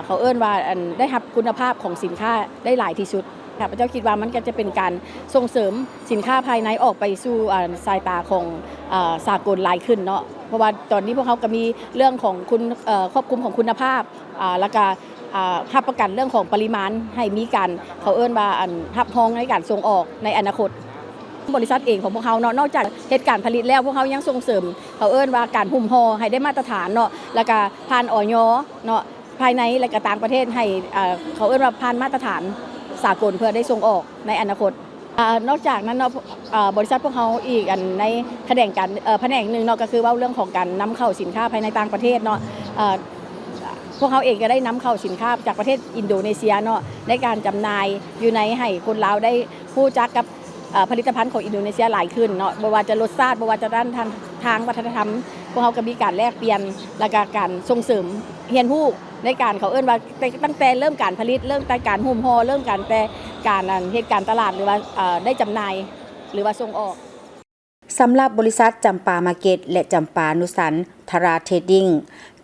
เขาเอิ้นว่าได้รับคุณภาพของสินค้าได้หลายที่สุดข้าพเจ้าคิดว่ามันก็จะเป็นการส่งเสริมสินค้าภายในออกไปสู่สายตาของสากลหลายขึ้นเนาะเพราะว่าตอนนี้พวกเขาก็มีเรื่องของควบคุมของคุณภาพแล้วก็รับประกันเรื่องของปริมาณให้มีการเขาเอิ้นว่ารับรองในการส่งออกในอนาคตบริษัทเองของพวกเขาเนาะนอกจากเหตุการณ์ผลิตแล้วพวกเขายังส่งเสริมเขาเอิ้นว่าการหุ้มห่อให้ได้มาตรฐานเนาะแล้วก็ผ่านอย.เนาะภายในและก็ต่างประเทศให้เขาเอิ้นว่าผ่านมาตรฐานสากลเพื่อได้ส่งออกในอนาคตนอกจากนั้นเนาะบริษัทพวกเขาอีกในแผนกหนึ่งเนาะก็คือว่าเรื่องของการนำเข้าสินค้าภายในต่างประเทศเนาะพวกเขาเองก็ได้นำเข้าสินค้าจากประเทศอินโดนีเซียเนาะในการจำหน่ายอยู่ในให้คนลาวได้รู้จักกับผลิตภัณฑ์ของอินโดนีเซียหลายขึ้นเนาะบ่ว่าจะรสชาติบ่ว่าจะด้านทางวัฒนธรรมพวกเขาก็มีการแลกเปลี่ยนและก็การส่งเสริมเรียนรู้ในการเขาเอิ้นว่าตั้งแต่เริ่มการผลิตเริ่มแต่การหุ้มห่อเริ่มการแต่การเหตุการณ์ตลาดหรือว่าได้จำหน่ายหรือว่าส่งออกสำหรับบริษัทจำปามาร์เก็ตและจำปานุสันธาราเทรดดิ้ง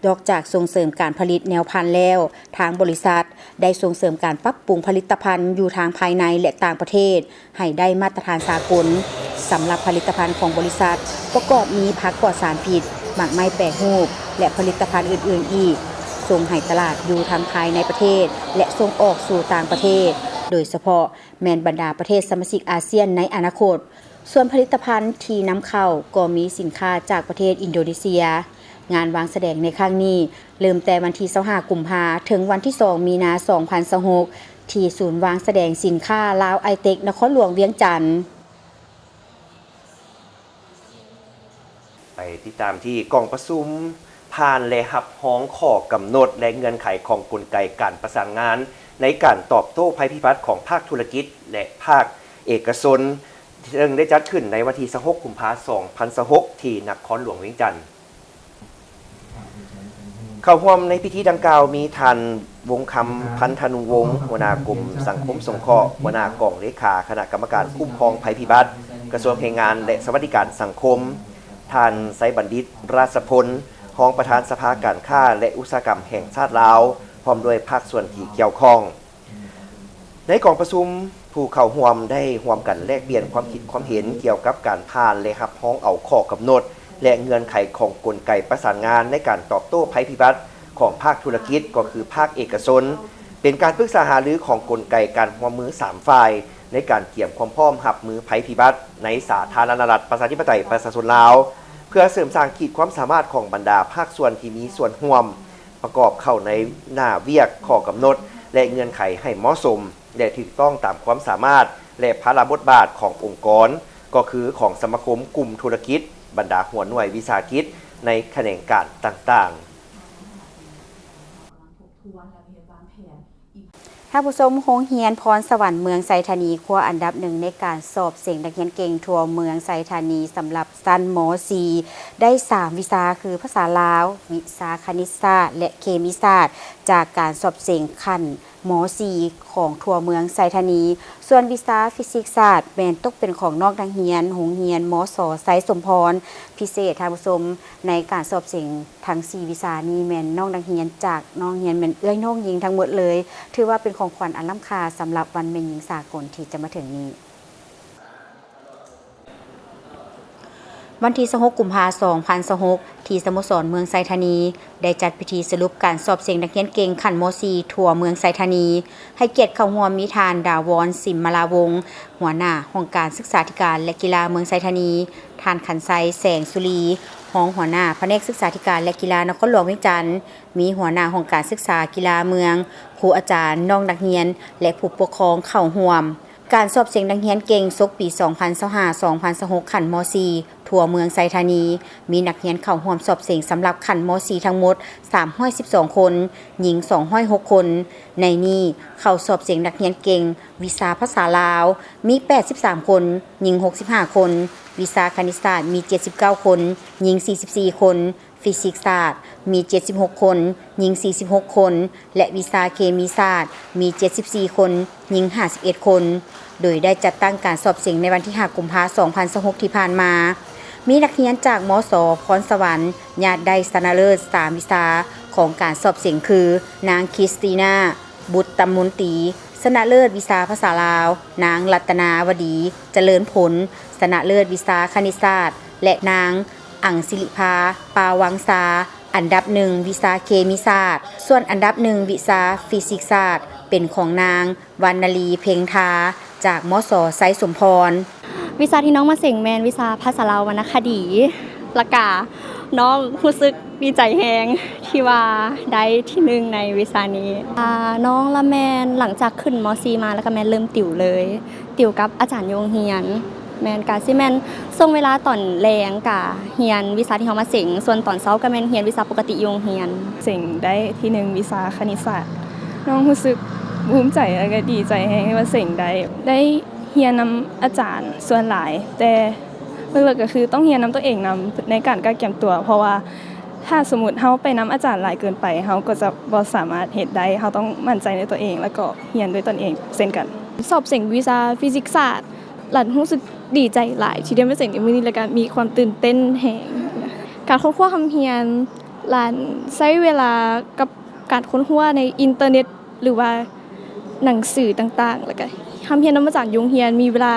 นอกจากส่งเสริมการผลิตแนวพันธุ์แล้วทางบริษัทได้ส่งเสริมการปรับปรุงผลิตภัณฑ์อยู่ทางภายในและต่างประเทศให้ได้มาตรฐานสากลสำหรับผลิตภัณฑ์ของบริษัทประกอบมีผักปลอดสารพิษหมากไม้แปรรูปและผลิตภัณฑ์อื่นๆอีกส่งให้ตลาดอยู่ทางภายในประเทศและส่งออกสู่ต่างประเทศโดยเฉพาะแมนบรรดาประเทศสมาชิกอาเซียนในอนาคตส่วนผลิตภัณฑ์ที่นำเข้าก็มีสินค้าจากประเทศอินโดนีเซียงานวางแสดงในครั้งนี้เริ่มแต่วันที่25กุมภาพันธ์ถึงวันที่2มีนาคม2026ที่ศูนย์วางแสดงสินค้าลาวไอเทคนครหลวงเวียงจันทน์ไปติดตามที่กองประชุมผ่านและรับร้องข้อกำหนดและเงื่อนไขของกลไกการประสานงานในการตอบโต้ภัยพิบัติของภาคธุรกิจและภาคเอกชนซึ่งได้จัดขึ้นในวันที่26กุมภาพันธ์2026ที่นครหลวงเวียงจันทน์เข้าร่วมในพิธีดังกล่าวมีท่านวงคำพันธนุวงศ์หัวหน้ากรมสังคมสงเคราะห์หัวหน้ากองเลขาคณะกรรมการคุ้มครองภัยพิบัติกระทรวงแรงงานและสวัสดิการสังคมท่านไซบัณฑิตราชพลรองประธานสภาการค้าและอุตสาหกรรมแห่งชาติลาวพร้อมด้วยภาคส่วนที่เกี่ยวข้องในกองประชุมผู้เข้าร่วมได้ร่วมกันแลกเปลี่ยนความคิดความเห็นเกี่ยวกับการผ่านและรับร้องเอาข้อกำหนดและเงื่อนไขของกลไกประสานงานในการตอบโต้ภัยพิบัติของภาคธุรกิจก็คือภาคเอกชนเป็นการปรึกษาหารือของกลไกการร่วมมือ3ฝ่ายในการเตรียมความพร้อมรับมือภัยพิบัติในสาธารณรัฐประชาธิปไตยประชาชนลาวเพื่อเสริมสร้างขีดความสามารถของบรรดาภาคส่วนที่มีส่วนร่วมประกอบเข้าในหน้าเวียกข้อกำหนดและเงื่อนไขให้เหมาะสมและถูกต้องตามความสามารถและภาระบทบาทขององค์กรก็คือของสมาคมกลุ่มธุรกิจบรรดาหัวหน่วยวิสาหกิจในแขนงการต่างๆท่านผู้ชมโรงเรียนพรสวรรค์เมืองไซธานีคว้าอันดับ1ในการสอบเสียงนักเรียนเก่งทั่วเมืองไซธานีสำหรับชั้นม.4 ได้3วิชาคือภาษาลาววิชาคณิตศาสตร์และเคมีศาสตร์จากการสอบเสียงขั้นม.4 ของทั่วเมืองไซธานีส่วนวิชาฟิสิกส์ศาสตร์แม่นตกเป็นของนอกนักเรียนโรงเรียนมส.ไซสมพรพิเศษท่านผู้ชมในการสอบเสียงทั้ง4วิชานี้แม่นนอกนักเรียนจากน้องเรียนแม่นเอื้อยน้องหญิงทั้งหมดเลยถือว่าเป็นของขวัญอันล้ำค่าสำหรับวันแม่หญิงสากลที่จะมาถึงนี้วันที่26กุมภาพันธ์2026ที่สโมสรเมืองไซธานีได้จัดพิธีสรุปการสอบเสียงนักเรียนเก่งขั้นม.4 ทั่วเมืองไซธานีให้เกียรติเข้าร่วมมีทานดาวรสิมมาลาวงศ์หัวหน้าห้องการศึกษาธิการและกีฬาเมืองไซธานีท่านขันไซแสงสุรีรองหัวหน้าแผนกศึกษาธิการและกีฬานครหลวงเวียงจันทน์มีหัวหน้าห้องการศึกษากีฬาเมืองครูอาจารย์น้องนักเรียนและผู้ปกครองเข้าร่วมการสอบเสียงนักเรียนเก่งซกปี 2025-2026 ขันม.4 ทั่วเมืองไซธานีมีนักเรียนเข้าร่วมสอบเสียงสำหรับขันม.4 ทั้งหมด312คนหญิง206คนในนี้เข้าสอบเสียงนักเรียนเก่งวิชาภาษาลาวมี83คนหญิง65คนวิชาคณิตศาสตร์มี79คนหญิง44คนฟิสิกส์ศาสตร์มี76คนหญิง46คนและวิชาเคมีศาสตร์มี74คนหญิง51คนโดยได้จัดตั้งการสอบเสียงในวันที่5กุมภาพันธ์2026ที่ผ่านมา มีนักเรียนจากมสพรสวรรค์ญาติได้ชนะเลิศ3วิชาของการสอบเสียงคือนางคริสติน่าบุตรตมนตรีชนะเลิศวิชาภาษาลาวนางรัตนาวดีเจริญผลชนะเลิศวิชาคณิตศาสตร์และนางอังศิริภาปาวังซาอันดับ1วิชาเคมีศาสตร์ส่วนอันดับ1วิชาฟิสิกส์ศาสตร์เป็นของนางวรรณลีเพ็งทาจากมสไซสมพรวิชาที่น้องมาเสงแมนวิชาภาษาลาววรรณคดีละกาน้องรู้สึกดีใจแฮงที่ว่าได้ที่หนึ่งในวิชานี้น้องละแมนหลังจากขึ้นม .4 มาแล้วก็แมนเริ่มติวเลยติวกับอาจารย์โยงเฮียนแมนกาซิแมนส่งเวลาตอนแรงกะเฮียนวิชาที่เขามาเสงส่วนตอนเช้าก็แมนเฮียนวิชาปกติโยงเฮียนเสิ่งได้ที่หนึ่งวิชาคณิตศาสตร์น้องรู้สึกภูมิใจแล้วก็ดีใจแฮงที่ว่าเสิ่งได้เฮียนนำอาจารย์ส่วนหลายแต่เรื่องก็คือต้องเฮียนนำตัวเองนำในการเก็บตัวเพราะว่าถ้าสมมุติเฮาไปนำอาจารย์หลายเกินไปเฮาก็จะบ่สามารถเฮ็ดได้เฮาต้องมั่นใจในตัวเองแล้วก็เฮียนด้วยตนเองเช่นกันสอบเสิ่งวิชาฟิสิกส์ศาสตร์หลานรู้สึกดีใจหลายที่ได้มาเสิ่งในมื้อนี้แล้วก็มีความตื่นเต้นแฮงการค้นคว้าคำเฮียนหลานใช้เวลากับการค้นคว้าในอินเทอร์เน็ตหรือว่าหนังสือต่างๆแล้วก็คำเฮียนนำมาจากโรงเรียนมีเวลา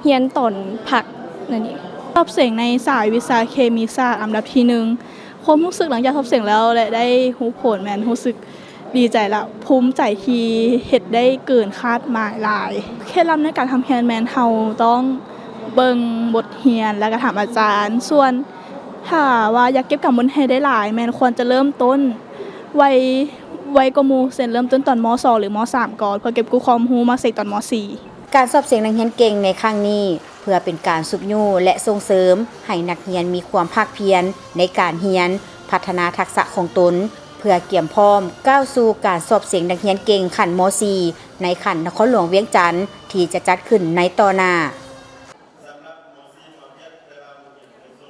เฮียนตอนพักนั่นเองสอบเสียงในสายวิชาเคมีศาสตร์อันดับที่1ความรู้สึกหลังจากสอบเสียงแล้วและได้รู้ผลแม่นรู้สึกดีใจและภูมิใจที่เฮ็ดได้เกินคาดหมายหลายเคล็ดลับในการทำเฮียนแม่นเฮาต้องเบิ่งบทเรียนแล้วก็ถามอาจารย์ส่วนถ้าว่าอยากเก็บความรู้ให้ได้หลายแม่นควรจะเริ่มต้นไวกว่าหมู่เช่นเริ่มต้นตอนม.2 หรือม.3 ก่อนเพื่อเก็บกู้ความรู้มาใส่ตอนม.4 การสอบเสียงนักเรียนเก่งในครั้งนี้เพื่อเป็นการสุขยูและส่งเสริมให้นักเรียนมีความภาคเพียรในการเรียนพัฒนาทักษะของตนเพื่อเตรียมพร้อมก้าวสู่การสอบเสียงนักเรียนเก่งขั้นม.4 ในขั้นนครหลวงเวียงจันทน์ที่จะจัดขึ้นในต่อหน้า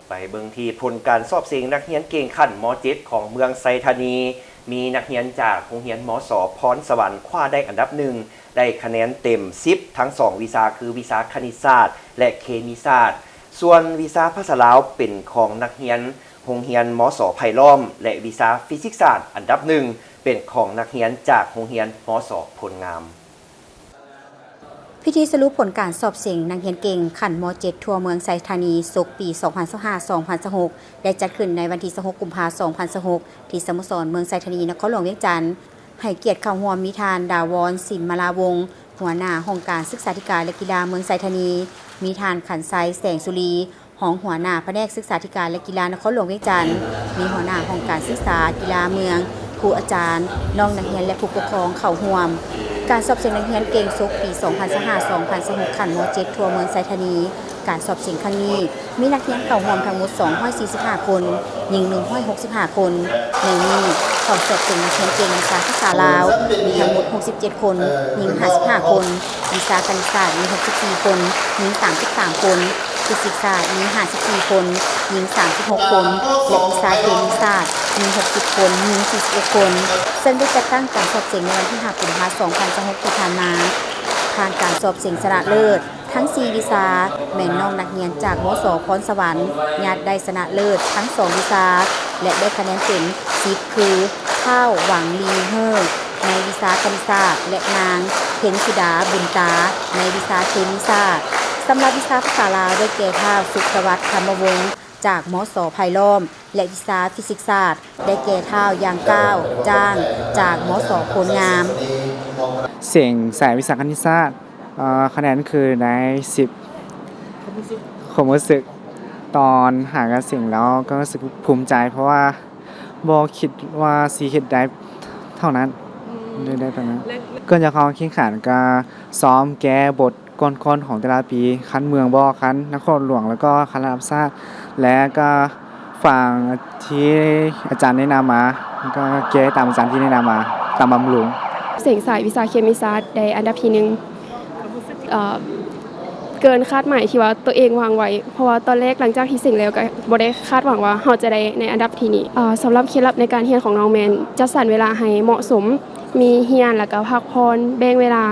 ไปเบิ่งที่ผลการสอบเสียงนักเรียนเก่งขั้นม.7 ของเมืองไซธานีมีนักเรียนจากโรงเรียนมส.พรสวรรค์คว้าได้อันดับ1ได้คะแนนเต็ม10ทั้ง2วิชาคือวิชาคณิตศาสตร์และเคมีศาสตร์ส่วนวิชาภาษาลาวเป็นของนักเรียนโรงเรียนมส.ไผ่ล้อมและวิชาฟิสิกส์ศาสตร์อันดับ1เป็นของนักเรียนจากโรงเรียนมส.พลงามพิธีสรุปผลการสอบเสียงนักเรียนเก่งขั้นม.7 ทั่วเมืองไซธานีศกปี 2025-2026 ได้จัดขึ้นในวันที่26 กุมภาพันธ์ 2026 ที่สโมสรเมืองไซธานีนครหลวงเวียงจันทน์ให้เกียรติเข้าร่วมมีทานดาวรสินมาลาวงศ์หัวหน้าห้องการศึกษาธิการและกีฬาเมืองไซธานีมีทานขันไซแสงสุรีห้องหัวหน้าแผนกศึกษาธิการและกีฬานครหลวงเวียงจันทน์มีหัวหน้าห้องการศึกษากีฬาเมืองครูอาจารย์น้องนักเรียนและผู้ปกครองเข้าร่วมการสอบเสียงนักเรียนเก่งศกปี 2025-2026 ขั้นม.7 ทั่วเมืองไซธานีการสอบเสียงครั้งนี้มีนักเรียนเข้าร่วมทั้งหมด245 คนหญิง165 คนในนี้เข้าสอบเสียงนักเรียนเก่งวิชาภาษาลาวมีทั้งหมด67 คนหญิง55 คนวิชาคณิตศาสตร์มี64 คนหญิง33 คนฟิสิกส์ศาสตร์มี54 คนหญิง36 คนและวิชาเคมีศาสตร์มี60 คนหญิง41 คนซึ่งได้จัดตั้งการสอบเสียงในวันที่5 กุมภาพันธ์ 2026 ที่ผ่านมาผ่านการสอบเสียงชนะเลิศทั้ง4วิชาแม่นน้องนักเรียนจากมส.พรสวรรค์ญาติได้ชนะเลิศทั้ง2วิชาและได้คะแนนเต็ม10คือข้าวหวังลีเฮอร์ในวิชาคณิตศาสตร์และนางเพ็ญธิดาบุญตาในวิชาเคมีศาสตร์สำหรับวิชาภาษาลาวได้แก่ข้าวสุขวัฒน์ธรรมวงศ์จากมส.ไผ่ล้อมและวิชาฟิสิกส์ศาสตร์ได้แก่ท้าวยางก้าวจ้างจากมส.โพลงามเสียงสายวิชาคณิตศาสตร์คะแนนคือได้10ผมรู้สึกตอนหากันเสียงแล้วก็รู้สึกภูมิใจเพราะว่าบ่คิดว่าสิเฮ็ดได้เท่านั้นได้ตอนนั้นก็จะเข้าแข่งขันก็ซ้อมแก้บทก่อนๆของแต่ละปีคันเมืองบ่คันนครหลวงแล้วก็คันระดับชาติและก็ฟังที่อาจารย์แนะนำมาก็แก้ตามอาจารย์ที่แนะนำมาตามบำรุงเสียงสายวิชาเคมีศาสตร์ได้อันดับที่1เกินคาดหมายที่ว่าตัวเองวางไว้เพราะว่าตอนแรกหลังจากที่เสียงแล้วก็บ่ได้คาดหวังว่าเราจะได้ในอันดับที่นี้สำหรับเคล็ดลับในการเรียนของน้องแมนจัดสรรเวลาให้เหมาะสมมีเรียนแล้วก็พักผ่อนแบ่งเวลา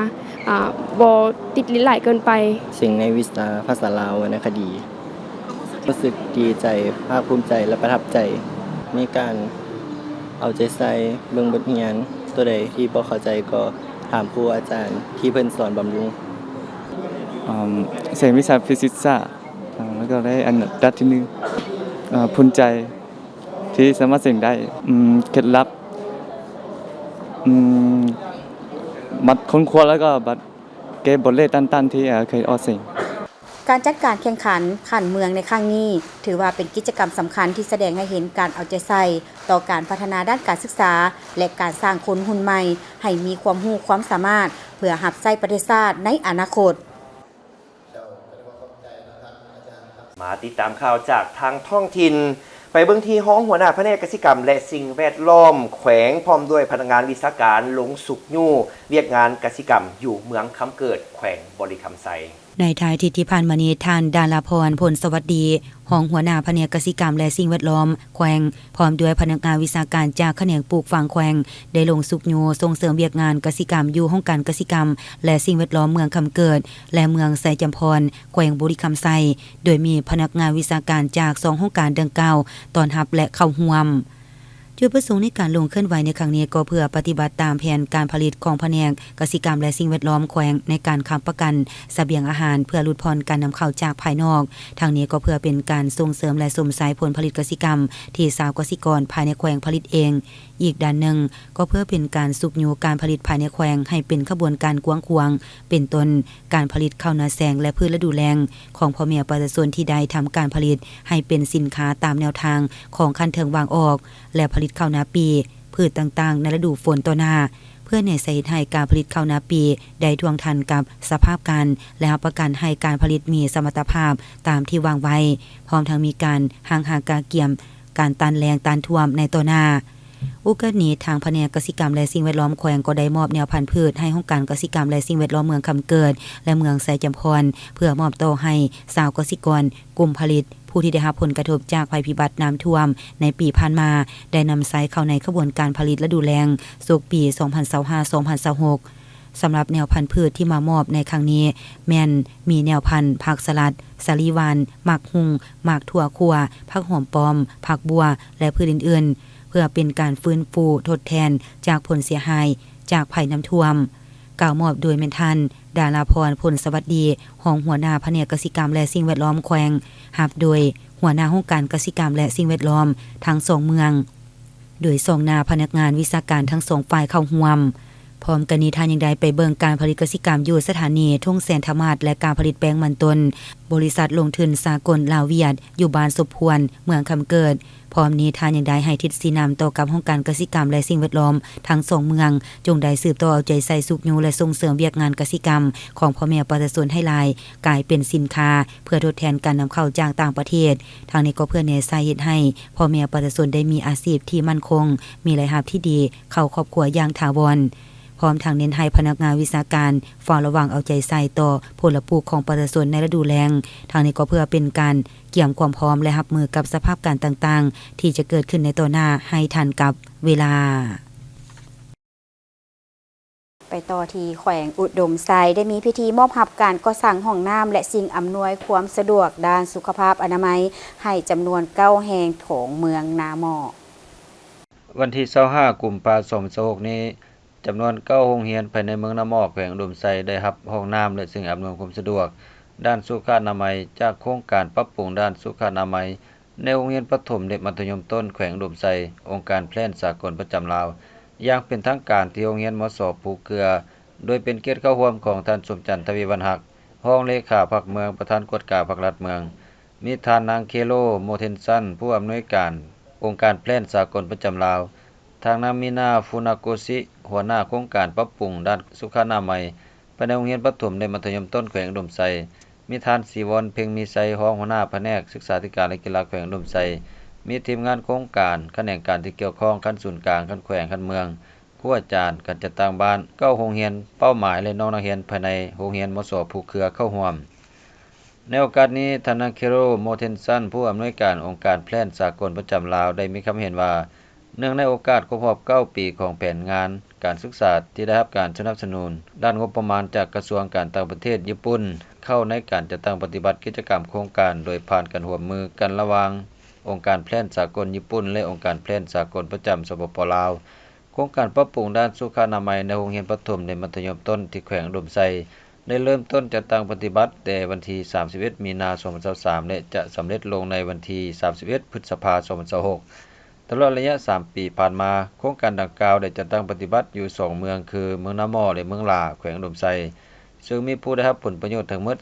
บ่ติดลิ้นไหลเกินไปสิ่งในวิชาภาษาลาววรรณคดี รู้สึกดีใจภาคภูมิใจและประทับใจในการเอาใจใส่เบิ่งบทเรียนตัวใดที่บ่เข้าใจก็ถามครูอาจารย์ที่เพิ่นสอนบำรุง เสียงวิชาฟิสิกส์ศาสตร์แล้วก็ได้อันดับที่ภูมิใจที่สามารถเสียงได้เคล็ดลับมัดค้นคว้าแล้วก็บัดเก็บบทเลขตันๆที่เคยออกเสียง การจัดการแข่งขันขันเมืองในครั้งนี้ถือว่าเป็นกิจกรรมสำคัญที่แสดงให้เห็นการเอาใจใส่ต่อการพัฒนาด้านการศึกษาและการสร้างคนหุ่นใหม่ให้มีความรู้ความสามารถเพื่อรับใช้ประเทศชาติในอนาคตมาติดตามข่าวจากทางท้องถิ่นไปเบิ่งที่ห้องหัวหน้าแผนกกสิกรรมและสิ่งแวดล้อมแขวงพร้อมด้วยพนักงานวิชาการลงสุกยู่เวียกงานกสิกรรมอยู่เมืองคำเกิดแขวงบริคำไซในท้ายที่ผ่านมานี้ท่านดาราพรผลสวัสดีห้องหัวหน้าแผนกกสิกรรมและสิ่งแวดล้อมแขวงพร้อมด้วยพนักงานวิชาการจากแขนงปลูกฝังแขวงได้ลงสุกยูส่งเสริมเวียกงานกสิกรรมอยู่ห้องการกสิกรรมและสิ่งแวดล้อมเมืองคำเกิดและเมืองไสจำพรแขวงบุรีคำไซโดยมีพนักงานวิชาการจาก2ห้องการดังกล่าวต้อนรับและเข้าร่วมจุดประสงค์ในการลงเคลื่อนไหวในครั้งนี้ก็เพื่อปฏิบัติตามแผนการผลิตของแผนกกสิกรรมและสิ่งแวดล้อมแขวงในการค้ำประกันเสบียงอาหารเพื่อลดผ่อนการนำเข้าจากภายนอกทางนี้ก็เพื่อเป็นการส่งเสริมและสมสายผลผลิตกสิกรรมที่ชาวกสิกรภายในแขวงผลิตเองอีกด้านหนึ่งก็เพื่อเป็นการสุกยูการผลิตภายในแขวงให้เป็นขบวนการกว้างขวางเป็นต้นการผลิตข้าวนาแสงและพืชฤดูแล้งของพ่อแม่ประชาชนที่ได้ทำการผลิตให้เป็นสินค้าตามแนวทางของคันเทิงวางออกและผลิตข้าวนาปีพืชต่างๆในฤดูฝนต่อหน้าเพื่อในสาเหตุให้การผลิตข้าวนาปีได้ท่วงทันกับสภาพการและรับประกันให้การผลิตมีสมรรถภาพตามที่วางไว้พร้อมทั้งมีการห่างหากาเกี่ยมการต้านแล้งต้านท่วมในต่อหน้าโอกาสนี้ทางแผนกกสิกรรมและสิ่งแวดล้อมแขวงก็ได้มอบแนวพันธุ์พืชให้ห้องการกสิกรรมและสิ่งแวดล้อมเมืองคำเกิดและเมืองไสจำพรเพื่อมอบต่อให้ชาวกสิกรกลุ่มผลิตผู้ที่ได้รับผลกระทบจากภัยพิบัติน้ำท่วมในปีผ่านมาได้นำไซเข้าในขบวนการผลิตฤดูแล้งสุกปี 2025-2026 สำหรับแนวพันธุ์พืชที่มามอบในครั้งนี้แม่นมีแนวพันธุ์ผักสลัดสาลีหวานหมากฮุงหมากถั่วคั่วผักหอมปอมผักบัวและพืชอื่นๆเพื่อเป็นการฟื้นฟูทดแทนจากผลเสียหายจากภัยน้ำท่วมกล่าวมอบโดยแม่นทันดาราพรผลสวัสดีห้องหัวหน้าแผนกกสิกรรมและสิ่งแวดล้อมแขวงรับโดยหัวหน้าห้องการกสิกรรมและสิ่งแวดล้อมทั้ง2เมืองโดยส่งหน้าพนักงานวิชาการทั้ง2ฝ่ายเข้าร่วมพร้อมกันนี้ท่านยังได้ไปเบิ่งการผลิตกสิกรรมอยู่สถานีทุ่งแสนธรรมาศและการผลิตแป้งมันตนบริษัทลงทุนสากลลาวเวียดอยู่บ้านศพพวนเมืองคำเกิดพร้อมนี้ท่านยังได้ให้ทิศสีนำต่อกับห้องการกสิกรรมและสิ่งแวดล้อมทั้ง2เมืองจงได้สืบต่อเอาใจใส่สุกยูและส่งเสริมเวียกงานกสิกรรมของพ่อแม่ประชาชนให้หลายกลายเป็นสินค้าเพื่อทดแทนการนำเข้าจากต่างประเทศทางนี้ก็เพื่อแนวสาเหตุให้พ่อแม่ประชาชนได้มีอาชีพที่มั่นคงมีรายรับที่ดีเข้าครอบครัวอย่างถาวรพร้อมทางเน้นให้พนักงานวิชาการเฝ้าระวังเอาใจใส่ต่อผลปลูกของประชาชนในฤดูแล้งทางนี้ก็เพื่อเป็นการเกี่ยมความพร้อมและรับมือกับสภาพการต่างๆที่จะเกิดขึ้นในต่อหน้าให้ทันกับเวลาไปต่อที่แขวงอุดมไซได้มีพิธีมอบรับการก่อสร้างห้องน้ำและสิ่งอำนวยความสะดวกด้านสุขภาพอนามัยให้จำนวน9แห่งของเมืองนาหมอกวันที่25กุมภาพันธ์2026นี้จำนวน9โรงเรียนภายในเมืองนาหมอกแขวงอุดมไซได้รับห้องน้ำและสิ่งอำนวยความสะดวกด้านสุขอนามัยจากโครงการปรับปรุงด้านสุขอนามัยในโรงเรียนประถมและมัธยมต้นแขวงอุดมไซองค์การแพทย์สากลประจำลาวอย่างเป็นทางการที่โรงเรียนมส.ภูเกลือโดยเป็นเกียรติเข้าร่วมของท่านสมจันทร์ทวีวรรณหักรองเลขาพรรคเมืองประธานกฎการพรรครัฐเมืองมีท่านนางเคโลโมเทนซันผู้อำนวยการองค์การแพทย์สากลประจำลาวทางนางมีนาฟูนาโกซิหัวหน้าโครงการปรับปรุงด้านสุขอนามัยภายในโรงเรียนประถมและมัธยมต้นแขวงอุดมไซมีท่านสีวรเพ็งมีไซรองหัวหน้าแผนกศึกษาธิการและกีฬาแขวงอุดมไซมีทีมงานโครงการแขนงการที่เกี่ยวข้องขั้นศูนย์กลางขั้นแขวงขั้นเมืองครูอาจารย์การจัดตั้งบ้าน9โรงเรียนเป้าหมายและน้องนักเรียนภายในโรงเรียนมส.ภูเกลือเข้าร่วมในโอกาสนี้ท่านนางเคโรโมเทนซันผู้อำนวยการองค์การแพทย์สากลประจำลาวได้มีคำเห็นว่า เนื่องในโอกาสครบรอบ9 ปีของแผนงานการศึกษาที่ได้รับการสนับสนุนด้านงบประมาณจากกระทรวงการต่างประเทศญี่ปุ่นเข้าในการจัดตั้งปฏิบัติกิจกรรมโครงการโดยผ่านการร่วมมือกันระหว่างองค์การแพทย์สากลญี่ปุ่นและองค์การแพทย์สากลประจำสปป.ลาวโครงการปรับปรุงด้านสุขอนามัยในโรงเรียนประถมและมัธยมต้นที่แขวงอุดมไซได้เริ่มต้นจัดตั้งปฏิบัติแต่วันที่31 มีนาคม 2023และจะสำเร็จลงในวันที่31 พฤษภาคม 2026ตลอดระยะ3 ปีผ่านมาโครงการดังกล่าวได้จัดตั้งปฏิบัติอยู่2เมืองคือเมืองนาหม้อและเมืองลาแขวงอุดมไซซึ่งมีผู้ได้รับผลประโยชน์ทั้งหมด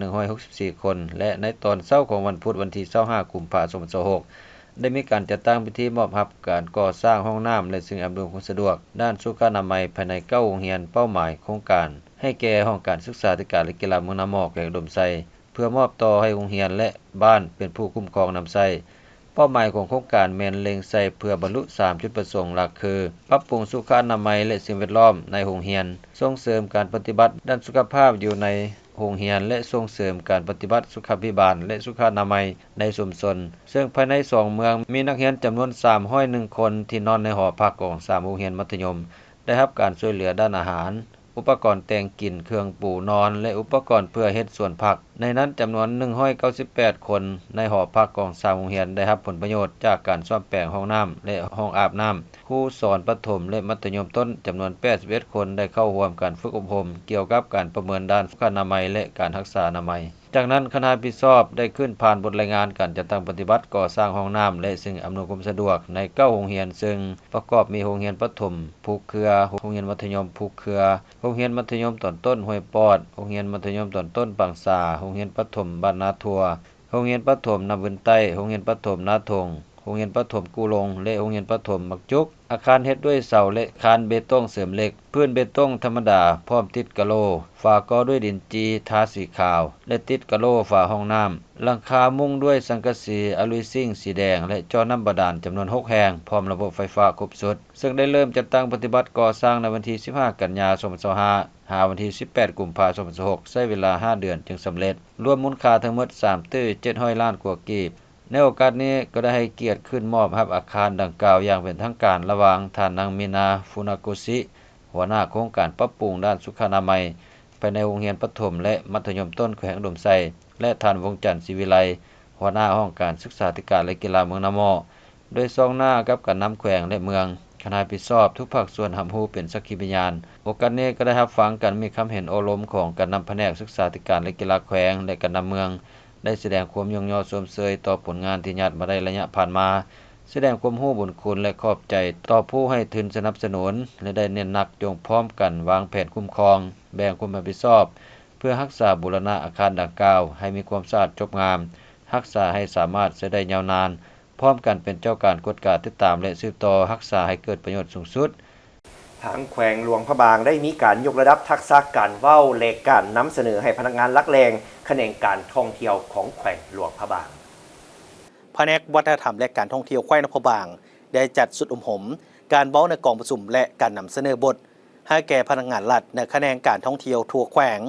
4,164 คนและในตอนเช้าของวันพุธวันที่25 กุมภาพันธ์ 2026ได้มีการจัดตั้งพิธีมอบรับการก่อสร้างห้องน้ำและสิ่งอำนวยความสะดวกด้านสุขอนามัยภายใน9โรงเรียนเป้าหมายโครงการให้แก่ห้องการศึกษาธิการและกีฬาเมืองนาหม้อแขวงอุดมไซเพื่อมอบต่อให้โรงเรียนและบ้านเป็นผู้คุ้มครองนำใช้เป้าหมายของโครงการแม่นเล็งใส่เพื่อบรรลุ3จุดประสงค์หลักคือปรับปรุงสุขอนามัยและสิ่งแวดล้อมในโรงเรียนส่งเสริมการปฏิบัติด้านสุขภาพอยู่ในโรงเรียนและส่งเสริมการปฏิบัติสุขาภิบาลและสุขอนามัยในชุมชนซึ่งภายใน2เมืองมีนักเรียนจำนวน301คนที่นอนในหอพักของ3โรงเรียนมัธยมได้รับการช่วยเหลือด้านอาหารอุปกรณ์แต่งกินเครื่องปูนอนและอุปกรณ์เพื่อเฮ็ดสวนผักในนั้นจำนวน198คนในหอพักของ3โรงเรียนได้รับผลประโยชน์จากการซ่อมแปลงห้องน้ำและห้องอาบน้ำครูสอนประถมและมัธยมต้นจำนวน81คนได้เข้าร่วมการฝึกอบรมเกี่ยวกับการประเมินด้านสุขอนามัยและการรักษาอนามัยจากนั้นคณะผิดชอบได้ขึ้นผ่านบทรายงานการจัดตั้งปฏิบัติก่อสร้างห้องน้ำและสิ่งอำนวยความสะดวกใน9โรงเรียนซึ่งประกอบมีโรงเรียนประถมภูเครือโรงเรียนมัธยมภูเครือโรงเรียนมัธยมตอนต้นห้วยปอดโรงเรียนมัธยมตอนต้นบางสาโรงเรียนประถมบ้านนาทัวโรงเรียนประถมนาบึนใต้โรงเรียนประถมนาทงโรงเรียนประถมกูลงและโรงเรียนประถมมักจุกอาคารเฮ็ดด้วยเสาและคานเบตงเสริมเหล็กพื้นเบตงธรรมดาพร้อมติดกะโลฝาก่อด้วยดินจีทาสีขาวและติดกะโลฝาห้องน้ำหลังคามุงด้วยสังกะสีอะลูซิ่งสีแดงและจอน้ำบาดาลจำนวน6แห่งพร้อมระบบไฟฟ้าครบสุดซึ่งได้เริ่มจัดตั้งปฏิบัติก่อสร้างในวันที่15 กันยายน 2025หาวันที่18 กุมภาพันธ์ 2026ใช้เวลา5 เดือนจึงสำเร็จรวมมูลค่าทั้งหมด700 ล้านกว่ากีบในโอกาสนี้ก็ได้ให้เกียรติขึ้นมอบรับอาคารดังกล่าวอย่างเป็นทางการระหว่างท่านนางมินาฟุนากุสิหัวหน้าโครงการปรับปรุงด้านสุขอนามัยภายในโรงเรียนประถมและมัธยมต้นแขวงอุดมไซและท่านวงจันทร์ศิวิไลหัวหน้าห้องการศึกษาธิการและกีฬาเมืองนาหม้อโดยซ่องหน้ากับการนำแขวงและเมืองคณะผิดชอบทุกภาคส่วนรับรู้เป็นสักขีพยานโอกาสนี้ก็ได้รับฟังกันมีคำเห็นโอลมของการนำแผนกศึกษาธิการและกีฬาแขวงและการนำเมืองได้แสดงความยกย่อชมเชยต่อผลงานที่ญาติมาได้ระยะผ่านมาแสดงความรู้บุญคุณและขอบใจต่อผู้ให้ทุนสนับสนุนและได้เน้นหนักจงพร้อมกันวางแผนคุ้มครองแบ่งความรับผิดชอบเพื่อรักษาบูรณะอาคารดังกล่าวให้มีความสะอาดจบงามรักษาให้สามารถใช้ได้ยาวนานพร้อมกันเป็นเจ้าการกวดการติดตามและสืบต่อรักษาให้เกิดประโยชน์สูงสุดทางแขวงหลวงพระบางได้มีการยกระดับทักษะการเว้าและการนำเสนอให้พนักงานลักแรงแขนงการท่องเที่ยวของแขวงหลวงพระบางแผนกวัฒนธรรมและการท่องเที่ยวแขวงนครบางได้จัดสุดอมหมการเว้าในกองประชุมและการนำเสนอบทให้แก่พนักงานรัฐในแขนงการท่องเที่ยวทั่วแขวง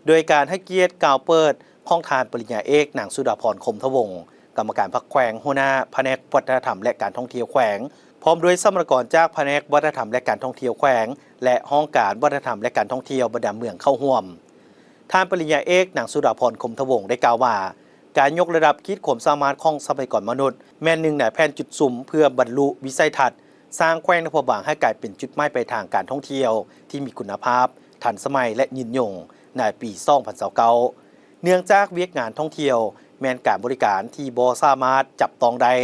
โดยการให้เกียรติกล่าวเปิดของทานปริญญาเอกนางสุดาพรคมทวงศ์กรรมการพรรคแขวงหัวหน้าแผนกวัฒนธรรมและการท่องเที่ยวแขวงพร้อมด้วยสมรกรจากแผนกวัฒนธรรมและการท่องเที่ยวแขวงและห้องการวัฒนธรรมและการท่องเที่ยวบรรดาเมืองเข้าร่วมท่านปริญญาเอกนางสุดาพรคมทวงศ์ได้กล่าวว่าการยกระดับขีดความสามารถของทรัพยากรมนุษย์แม่นหนึ่งในแผนจุดสุ่มเพื่อบรรลุวิสัยทัศน์สร้างแขวงนครบางให้กลายเป็นจุดหมายปลายทางการท่องเที่ยวที่มีคุณภาพทันสมัยและยืนยงในปี2029เนื่องจากเวียกงานท่องเที่ยวแม่นการบริการที่บ่สามารถจับต้องได้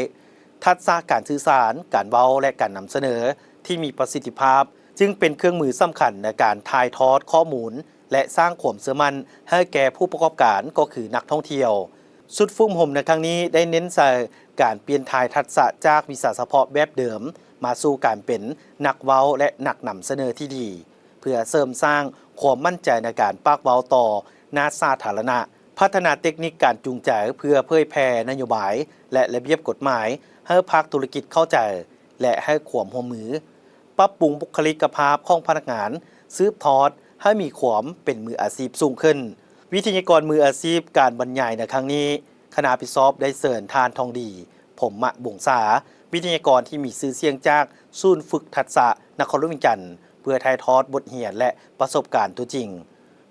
ทักษะการสื่อสารการเว้าและการนำเสนอที่มีประสิทธิภาพจึงเป็นเครื่องมือสำคัญในการถ่ายทอดข้อมูลและสร้างความเชื่อมั่นให้แก่ผู้ประกอบการก็คือนักท่องเที่ยวสุดฟุ้มห่มในครั้งนี้ได้เน้นใส่การเปลี่ยนถ่ายทักษะจากวิชาเฉพาะแบบเดิมมาสู่การเป็นนักเว้าและนักนำเสนอที่ดีเพื่อเสริมสร้างความมั่นใจในการปากเว้าต่อหน้าสาธารณะพัฒนาเทคนิคการจูงใจเพื่อเผยแพร่นโยบายและระเบียบกฎหมายให้ภาคธุรกิจเข้าใจและให้ความร่วมมือปรับปรุงบุคลิกภาพของพนักงานสืบทอดให้มีความเป็นมืออาชีพสูงขึ้นวิทยากรมืออาชีพการบรรยายในครั้งนี้คณะผิดชอบได้เชิญทานทองดีผมมะบุงษา วิทยากรที่มีชื่อเสียงจากศูนย์ฝึกทักษะนครหลวงเวียงจันทน์เพื่อถ่ายทอดบทเรียนและประสบการณ์ตัวจริง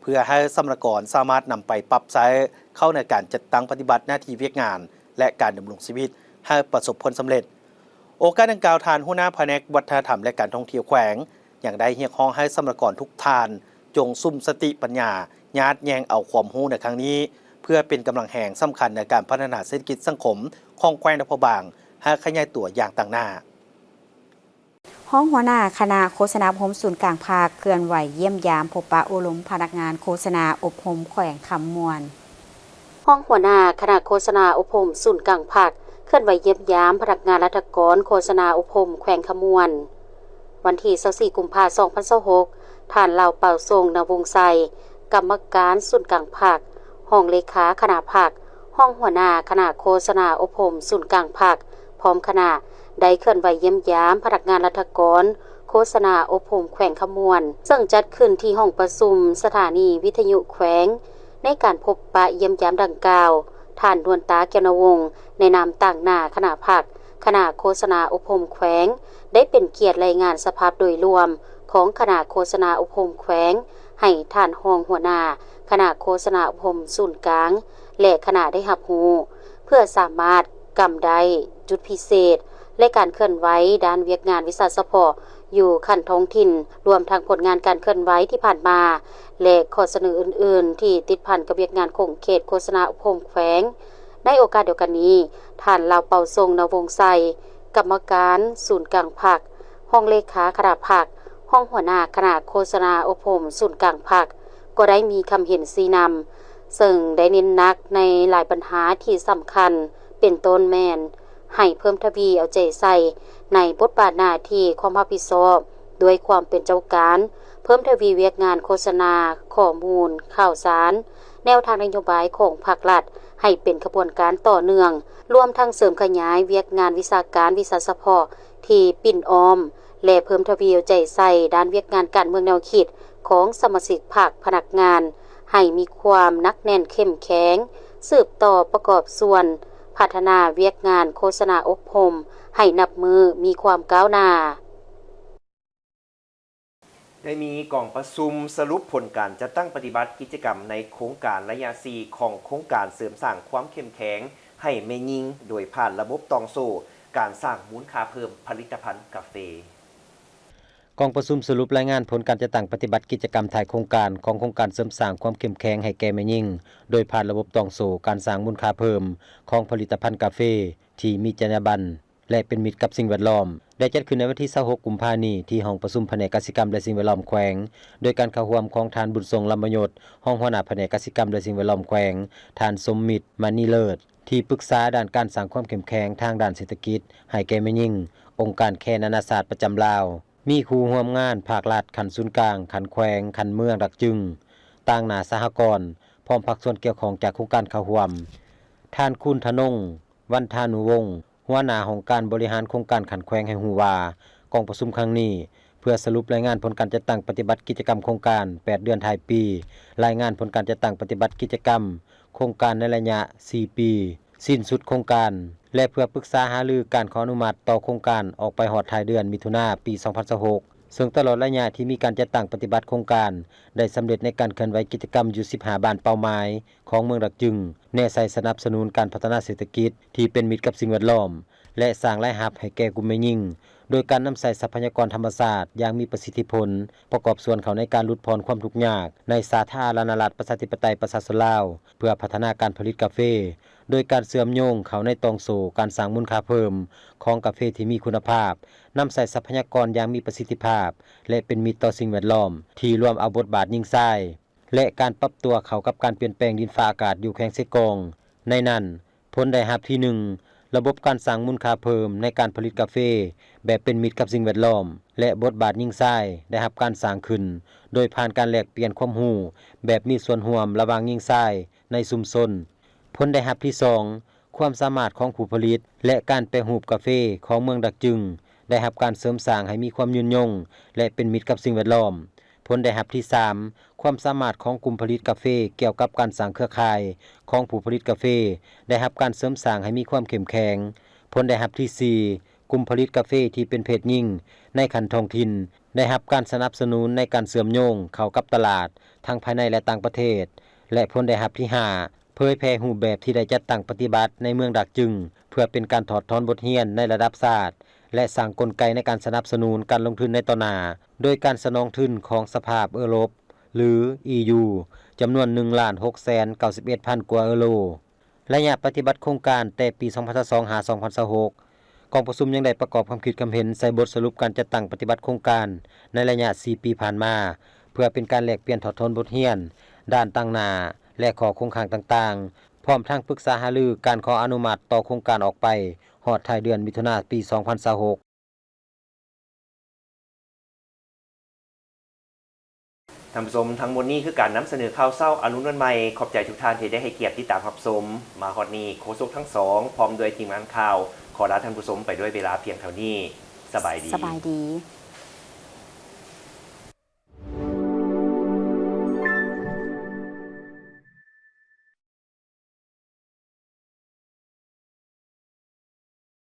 เพื่อให้สำนักงานสามารถนำไปปรับใช้เข้าในการจัดตั้งปฏิบัติหน้าที่เวียกงานและการดำรงชีวิตให้ประสบผลสำเร็จโอกาสดังกล่าวทานหัวหน้าแผนกวัฒนธรรมและการท่องเที่ยวแขวงอย่างได้เรียกร้องให้สำนักงานทุกท่านจงซุ่มสติปัญญาญาติแยงเอาความรู้ในครั้งนี้เพื่อเป็นกำลังแห่งสำคัญในการพัฒนาเศรษฐกิจสังคมของแขวงนครบาลให้ขยายตัวอย่างต่างหน้าห้องหัวหน้าคณะโฆษณาอบรมศูนย์กลางภาคเคลื่อนไหวเยี่ยมยามพบปะอบรมพนักงานโฆษณาอบรมแขวงคำมวลห้องหัวหน้าคณะโฆษณาอบรมศูนย์กลางภาคเคลื่อนไหวเยี่ยมยามพนักงานรัฐกรโฆษณาอบรมแขวงคำมวลวันที่24กุมภาพันธ์2026ท่านเหล่าเป่าทรงนวงศ์ไสกรรมการศูนย์กลางภาคห้องเลขาคณะภาคห้องหัวหน้าคณะโฆษณาอบรมศูนย์กลางภาคพร้อมคณะได้เคลื่อนไหวเยี่ยมยามพนักงานรัฐกรโฆษณาอบรมแขวงคำมวลซึ่งจัดขึ้นที่ห้องประชุมสถานีวิทยุแขวงในการพบปะเยี่ยมยามดังกล่าวท่านดวนตาแก้วนวงศ์ในนามต่างหน้าคณะภาคคณะโฆษณาอบรมแขวงได้เป็นเกียรติรายงานสภาพโดยรวมของคณะโฆษณาอบรมแขวงให้ท่านรองหัวหน้าคณะโฆษณาอบรมศูนย์กลางและคณะได้รับรู้เพื่อสามารถกำได้จุดพิเศษและการเคลื่อนไหวด้านเวียกงานวิสาหเฉพาะอยู่ขั้นท้องถิ่นรวมทั้งผลงานการเคลื่อนไหวที่ผ่านมาและข้อเสนออื่นๆที่ติดพันกับเวียกงานของเขตโฆษณาอบรมแขวงในโอกาสเดียวกันนี้ท่านเหล่าเป่าทรงนวงศ์ไสกรรมการศูนย์กลางภาคห้องเลขาคณะภาคห้องหัวหน้าคณะโฆษณาอบรมศูนย์กลางภาคก็ได้มีคำเห็นชี้นำซึ่งได้เน้นหนักในหลายปัญหาที่สำคัญเป็นต้นแม่นให้เพิ่มทวีเอาใจใส่ในบทบาทหน้าที่ความรับผิดชอบด้วยความเป็นเจ้าการเพิ่มทวีเวียกงานโฆษณาข้อมูลข่าวสารแนวทางนโยบายของภาครัฐให้เป็นขบวนการต่อเนื่องรวมทั้งเสริมขยายเวียกงานวิชาการวิสาหเฉพาะที่ปิ่นอ้อมและเพิ่มทวีเอาใจใส่ด้านเวียกงานการเมืองแนวคิดของสมาชิกภาคพนักงานให้มีความนักแน่นเข้มแข็งสืบต่อประกอบส่วนพัฒนาเวียกงานโฆษณาอบรมให้นับมือมีความก้าวหน้าได้มีกล่องประชุมสรุปผลการจัดตั้งปฏิบัติกิจกรรมในโครงการระยะ4ของโครงการเสริมสร้างความเข้มแข็งให้แม่ยิงโดยผ่านระบบตองโซ่การสร้างมูลค่าเพิ่มผลิตภัณฑ์กาแฟกองประชุมสรุปรายงานผลการจัดตั้งปฏิบัติกิจกรรมถ่ายโครงการของโครงการเสริมสร้างความเข้มแข็งให้แก่แม่ยิงโดยผ่านระบบตองโซ่การสร้างมูลค่าเพิ่มของผลิตภัณฑ์กาแฟที่มีจรรยาบรรณและเป็นมิตรกับสิ่งแวดล้อมได้จัดขึ้นในวันที่26กุมภาพันธ์นี้ที่ห้องประชุมแผนกกสิกรรมและสิ่งแวดล้อมแขวงโดยการเข้าร่วมของท่านบุญทรงลำมยศห้องหัวหน้าแผนกกสิกรรมและสิ่งแวดล้อมแขวงท่านสมมิตรมณีเลิศที่ปรึกษาด้านการสร้างความเข้มแข็งทางด้านเศรษฐกิจให้แก่แม่ยิงองค์การแคนานาศาสตร์ประจำลาวมีครูร่วมงานภาครัฐขันศูนย์กลางขันแขวงขันเมืองดักจึงต่างหน้าสหกรณ์พร้อมภาคส่วนเกี่ยวข้องจากโครงการเข้าร่วมท่านคุณธนงวันธานุวงศ์หัวหน้าองค์การบริหารโครงการขันแขวงให้ฮู้ว่ากองประชุมครั้งนี้เพื่อสรุปรายงานผลการจัดตั้งปฏิบัติกิจกรรมโครงการ8เดือนท้ายปีรายงานผลการจัดตั้งปฏิบัติกิจกรรมโครงการในระยะ4ปีสิ้นสุดโครงการและเพื่อปรึกษาหารือการขออนุมัติต่อโครงการออกไปฮอดท้ายเดือนมิถุนายนปี2026ซึ่งตลอดระยะที่มีการจัดตั้งปฏิบัติโครงการได้สำเร็จในการเคลื่อนไหวกิจกรรมอยู่15บ้านเป้าหมายของเมืองดักจึงแน่ใส่สนับสนุนการพัฒนาเศรษฐกิจที่เป็นมิตรกับสิ่งแวดล้อมและสร้างรายรับให้แก่กลุ่มแม่ยิงโดยการนำใส่ทรัพยากรธรรมชาติอย่างมีประสิทธิผลประกอบส่วนเขาในการลดพรความทุกข์ยากในสาธารณรัฐประชาธิปไตยประชาชนลาวเพื่อพัฒนาการผลิตกาแฟโดยการเชื่อมโยงเขาในตองโซ่การสร้างมูลค่าเพิ่มของกาแฟที่มีคุณภาพนำใส่ทรัพยากรอย่างมีประสิทธิภาพและเป็นมิตรต่อสิ่งแวดล้อมที่รวมเอาบทบาทยิงทรายและการปรับตัวเข้ากับการเปลี่ยนแปลงดินฟ้าอากาศอยู่แขวงเซกองในนั้นผลได้รับที่1ระบบการสร้างมูลค่าเพิ่มในการผลิตกาแฟแบบเป็นมิตรกับสิ่งแวดล้อมและบทบาทยิงทรายได้รับการสร้างขึ้นโดยผ่านการแลกเปลี่ยนความรู้แบบมีส่วนร่วมระหว่างยิงทรายในชุมชนผลได้รับที่2ความสามารถของผู้ผลิตและการแปรรูปกาแฟของเมืองดักจึงได้รับการเสริมสร้างให้มีความยืนยงและเป็นมิตรกับสิ่งแวดล้อมผลได้รับที่3ความสามารถของกลุ่มผลิตกาแฟเกี่ยวกับการสร้างเครือข่ายของผู้ผลิตกาแฟได้รับการเสริมสร้างให้มีความเข้มแข็งผลได้รับที่4 กลุ่มผลิตกาแฟที่เป็นเพศหญิงในคันท้องถิ่นได้รับการสนับสนุนในการเสื่อมโยงเข้ากับตลาดทั้งภายในและต่างประเทศและผลได้รับที่5เผยแพร่รูปแบบที่ได้จัดตั้งปฏิบัติในเมืองดักจึงเพื่อเป็นการถอดถอนบทเรียนในระดับศาสตร์และสร้างกลไกในการสนับสนุนการลงทุนในต่อหน้าโดยการสนองทุนของสภาพยุโรปหรือ EU จำนวน 1,691,000 กว่ายูโรระยะปฏิบัติโครงการแต่ปี 2022 หา 2026 กองประชุมยังได้ประกอบความคิดความเห็นใส่บทสรุปการจัดตั้งปฏิบัติโครงการในระยะ 4 ปีผ่านมาเพื่อเป็นการแลกเปลี่ยนถอดถอนบทเรียนด้านต่างหน้าและข้อคงค้างต่างๆพร้อมทั้งปรึกษาหารือการขออนุมัติต่อโครงการออกไปฮอดท้ายเดือนมิถุนายนปี 2026ท่านผู้ชมทั้งหมดนี้คือการนำเสนอข่าวเศร้าอนุนใหม่ขอบใจทุกท่านที่ได้ให้เกียรติติดตามรับชมมาฮอดนี้โฆษกทั้งสองพร้อมด้วยทีมงานข่าวขอลาท่านผู้ชมไปด้วยเวลาเพียงเท่านี้สบายดี